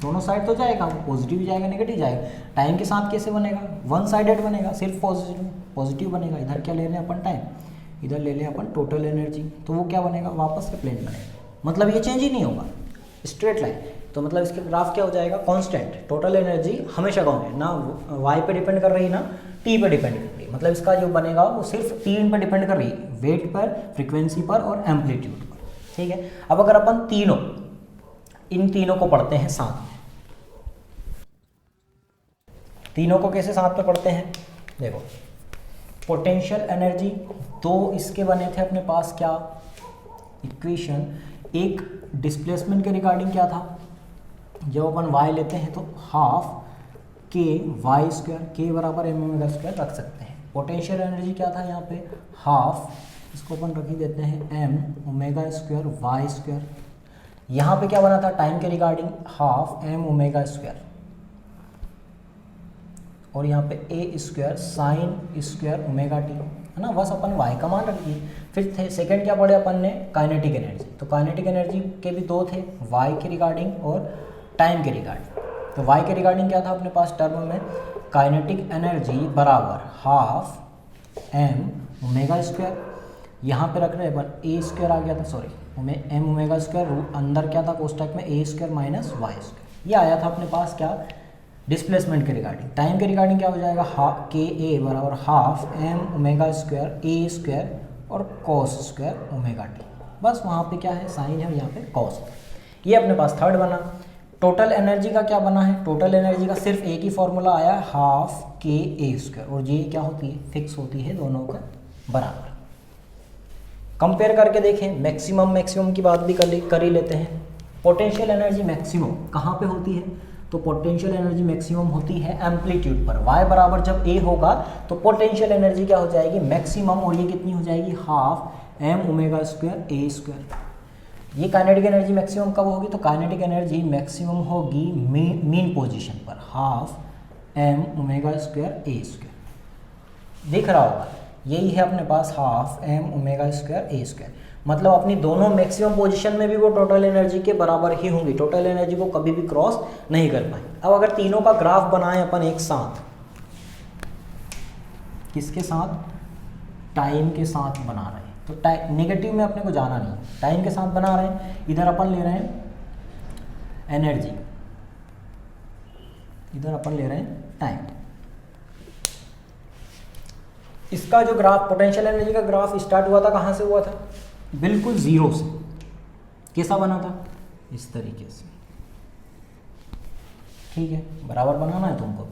दोनों साइड तो जाएगा, पॉजिटिव भी जाएगा नेगेटिव जाएगा। टाइम के साथ कैसे बनेगा, वन साइडेड बनेगा, सिर्फ पॉजिटिव बनेगा। इधर क्या ले रहे हैं अपन, टाइम, इधर ले लें अपन टोटल एनर्जी, तो वो क्या बनेगा, वापस से प्लेन बनेगा, मतलब ये चेंज ही नहीं होगा, स्ट्रेट लाइन। तो मतलब इसका ग्राफ क्या हो जाएगा, कांस्टेंट, टोटल एनर्जी हमेशा कांस्टेंट, ना वाई पे डिपेंड कर रही ना टी पे डिपेंड कर रही, मतलब इसका जो बनेगा वो सिर्फ तीन पे डिपेंड कर रही है, वेट पर, फ्रीक्वेंसी पर और एम्पलीट्यूड पर। ठीक है, अब अगर अपन इन तीनों को पढ़ते हैं साथ में, तीनों को कैसे साथ में पढ़ते हैं, देखो पोटेंशियल एनर्जी, दो इसके बने थे अपने पास क्या इक्वेशन, एक डिस्प्लेसमेंट के रिगार्डिंग क्या था, जब अपन y लेते हैं तो हाफ के वाई स्क्वायर, के बराबर एम ओमेगा स्क्वायर रख सकते हैं। पोटेंशियल एनर्जी क्या था यहाँ पे, हाफ, इसको अपन रख ही देते हैं M omega square Y square. यहाँ पे क्या बना था टाइम के regarding, half M omega square, और यहाँ पे A square sine square omega T, है ना, बस अपन y का मान रख दिए। फिर सेकंड क्या पढ़े अपन ने, काइनेटिक एनर्जी, तो काइनेटिक एनर्जी के भी दो थे, y के रिगार्डिंग और टाइम के रिगार्डिंग। तो y के रिगार्डिंग क्या था अपने पास टर्म में, काइनेटिक एनर्जी बराबर हाफ एम ओमेगा स्क्वायर, यहाँ पे रख रहे अपन ए स्क्वायर आ गया था, सॉरी एम ओमेगा स्क्वायर, अंदर क्या था कोष्टक में ए स्क्वायर माइनस वाई स्क्वायर, ये आया था अपने पास क्या डिस्प्लेसमेंट के रिगार्डिंग। टाइम के रिगार्डिंग क्या हो जाएगा, के ए बराबर हाफ एम ओमेगा स्क्वायर ए स्क्वायर और कॉस स्क्वायर ओमेगा टी, बस वहाँ पे क्या है साइन है और यहाँ पे कॉस। ये अपने पास थर्ड बना। टोटल एनर्जी का क्या बना है, टोटल एनर्जी का सिर्फ एक ही फॉर्मूला आया, हाफ के ए स्क्वायर, और ये क्या होती है, फिक्स होती है दोनों का बराबर। कंपेयर करके देखें, मैक्सिमम की बात भी कर ही लेते हैं। पोटेंशियल एनर्जी मैक्सिमम कहाँ पे होती है, तो पोटेंशियल एनर्जी मैक्सिमम होती है एम्पलीट्यूड पर, y बराबर जब a होगा तो पोटेंशियल एनर्जी क्या हो जाएगी मैक्सिमम, और ये कितनी हो जाएगी, हाफ एम ओमेगा स्क्वायर ए स्क्वायर। ये काइनेटिक एनर्जी मैक्सिमम कब होगी, तो काइनेटिक एनर्जी मैक्सिमम होगी मीन पोजीशन पर, हाफ एम ओमेगा स्क्वायर ए स्क्वायर, दिख रहा होगा, यही है अपने पास हाफ एम ओमेगा स्क्वायर ए स्क्वायर। मतलब अपनी दोनों मैक्सिमम पोजीशन में भी वो टोटल एनर्जी के बराबर ही होंगी, टोटल एनर्जी को कभी भी क्रॉस नहीं कर पाएंगे। अब अगर तीनों का ग्राफ बनाएं अपन एक साथ, किसके साथ, टाइम के साथ बना रहे हैं, तो टाइम नेगेटिव में अपने को जाना नहीं, टाइम के साथ बना रहे हैं। इधर अपन ले रहे हैं एनर्जी, इधर अपन ले रहे हैं टाइम। इसका जो ग्राफ पोटेंशियल एनर्जी का ग्राफ स्टार्ट हुआ था कहाँ से हुआ था, बिल्कुल जीरो से। कैसा बना था, इस तरीके से, ठीक है, बराबर बनाना है तुमको।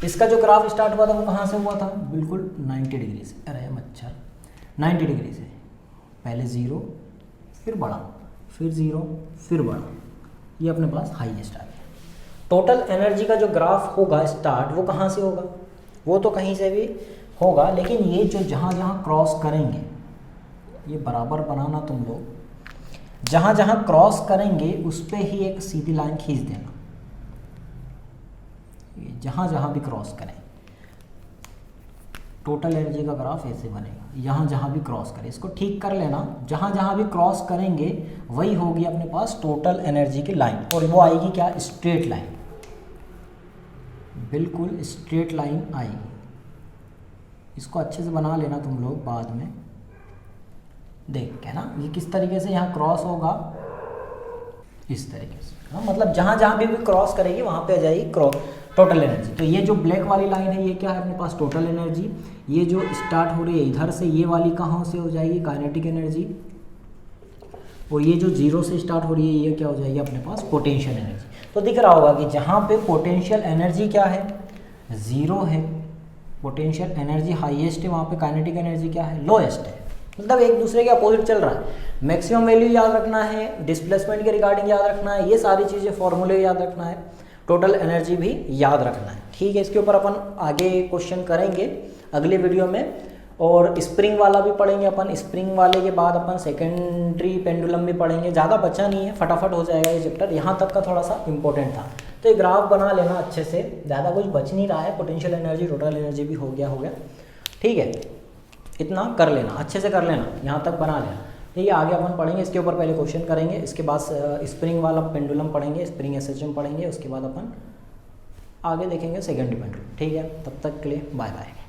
इसका जो ग्राफ स्टार्ट हुआ था वो कहाँ से हुआ था, बिल्कुल 90 डिग्री से, अरे मच्छर 90 डिग्री से, पहले ज़ीरो फिर बढ़ा, फिर ज़ीरो फिर बढ़ा, ये अपने पास हाईएस्ट आ गया। टोटल एनर्जी का जो ग्राफ होगा स्टार्ट, वो कहाँ से होगा, वो तो कहीं से भी होगा, लेकिन ये जो जहाँ जहाँ क्रॉस करेंगे, ये बराबर बनाना तुम लोग, जहाँ जहाँ क्रॉस करेंगे उस पर ही एक सीधी लाइन खींच देना, ये जहाँ जहाँ भी क्रॉस करें, टोटल एनर्जी का ग्राफ ऐसे बनेगा, यहाँ जहाँ भी क्रॉस करें, इसको ठीक कर लेना, जहाँ जहाँ भी क्रॉस करेंगे वही होगी अपने पास टोटल एनर्जी की लाइन, और वो आएगी क्या, स्ट्रेट लाइन, बिल्कुल स्ट्रेट लाइन आएगी। इसको अच्छे से बना लेना तुम लोग बाद में देख के ना, ये किस तरीके से यहाँ क्रॉस होगा, इस तरीके से, हाँ, मतलब जहाँ जहाँ भी क्रॉस करेगी वहाँ पे आ जाएगी टोटल एनर्जी। तो ये जो ब्लैक वाली लाइन है ये क्या है अपने पास, टोटल एनर्जी। ये जो स्टार्ट हो रही है इधर से, ये वाली कहाँ से हो जाएगी, काइनेटिक एनर्जी। और ये जो जीरो से स्टार्ट हो रही है ये क्या हो जाएगी अपने पास, पोटेंशियल एनर्जी। तो दिख रहा होगा कि जहाँ पे पोटेंशियल एनर्जी क्या है, ज़ीरो है, पोटेंशियल एनर्जी हाईएस्ट है, वहाँ पे काइनेटिक एनर्जी क्या है, लोएस्ट है, मतलब एक दूसरे के अपोजिट चल रहा है। मैक्सिमम वैल्यू याद रखना है, डिस्प्लेसमेंट के रिगार्डिंग याद रखना है, ये सारी चीज़ें फॉर्मूले याद रखना है, टोटल एनर्जी भी याद रखना है, ठीक है। इसके ऊपर अपन आगे क्वेश्चन करेंगे अगले वीडियो में, और स्प्रिंग वाला भी पढ़ेंगे अपन। स्प्रिंग वाले के बाद अपन सेकेंडरी पेंडुलम भी पढ़ेंगे। ज़्यादा बचा नहीं है, फटाफट हो जाएगा ये चैप्टर। यहाँ तक का थोड़ा सा इंपॉर्टेंट था। तो ये ग्राफ बना लेना अच्छे से, ज़्यादा कुछ बच नहीं रहा है। पोटेंशियल एनर्जी, टोटल एनर्जी भी हो गया। ठीक है, इतना कर लेना, अच्छे से कर लेना, यहाँ तक बना लेना। ठीक है, आगे अपन पढ़ेंगे, इसके ऊपर पहले क्वेश्चन करेंगे, इसके बाद स्प्रिंग वाला पेंडुलम पढ़ेंगे, स्प्रिंग एसएचएम पढ़ेंगे, उसके बाद अपन आगे देखेंगे सेकेंडरी पेंडुलम। ठीक है, तब तक के लिए बाय बाय।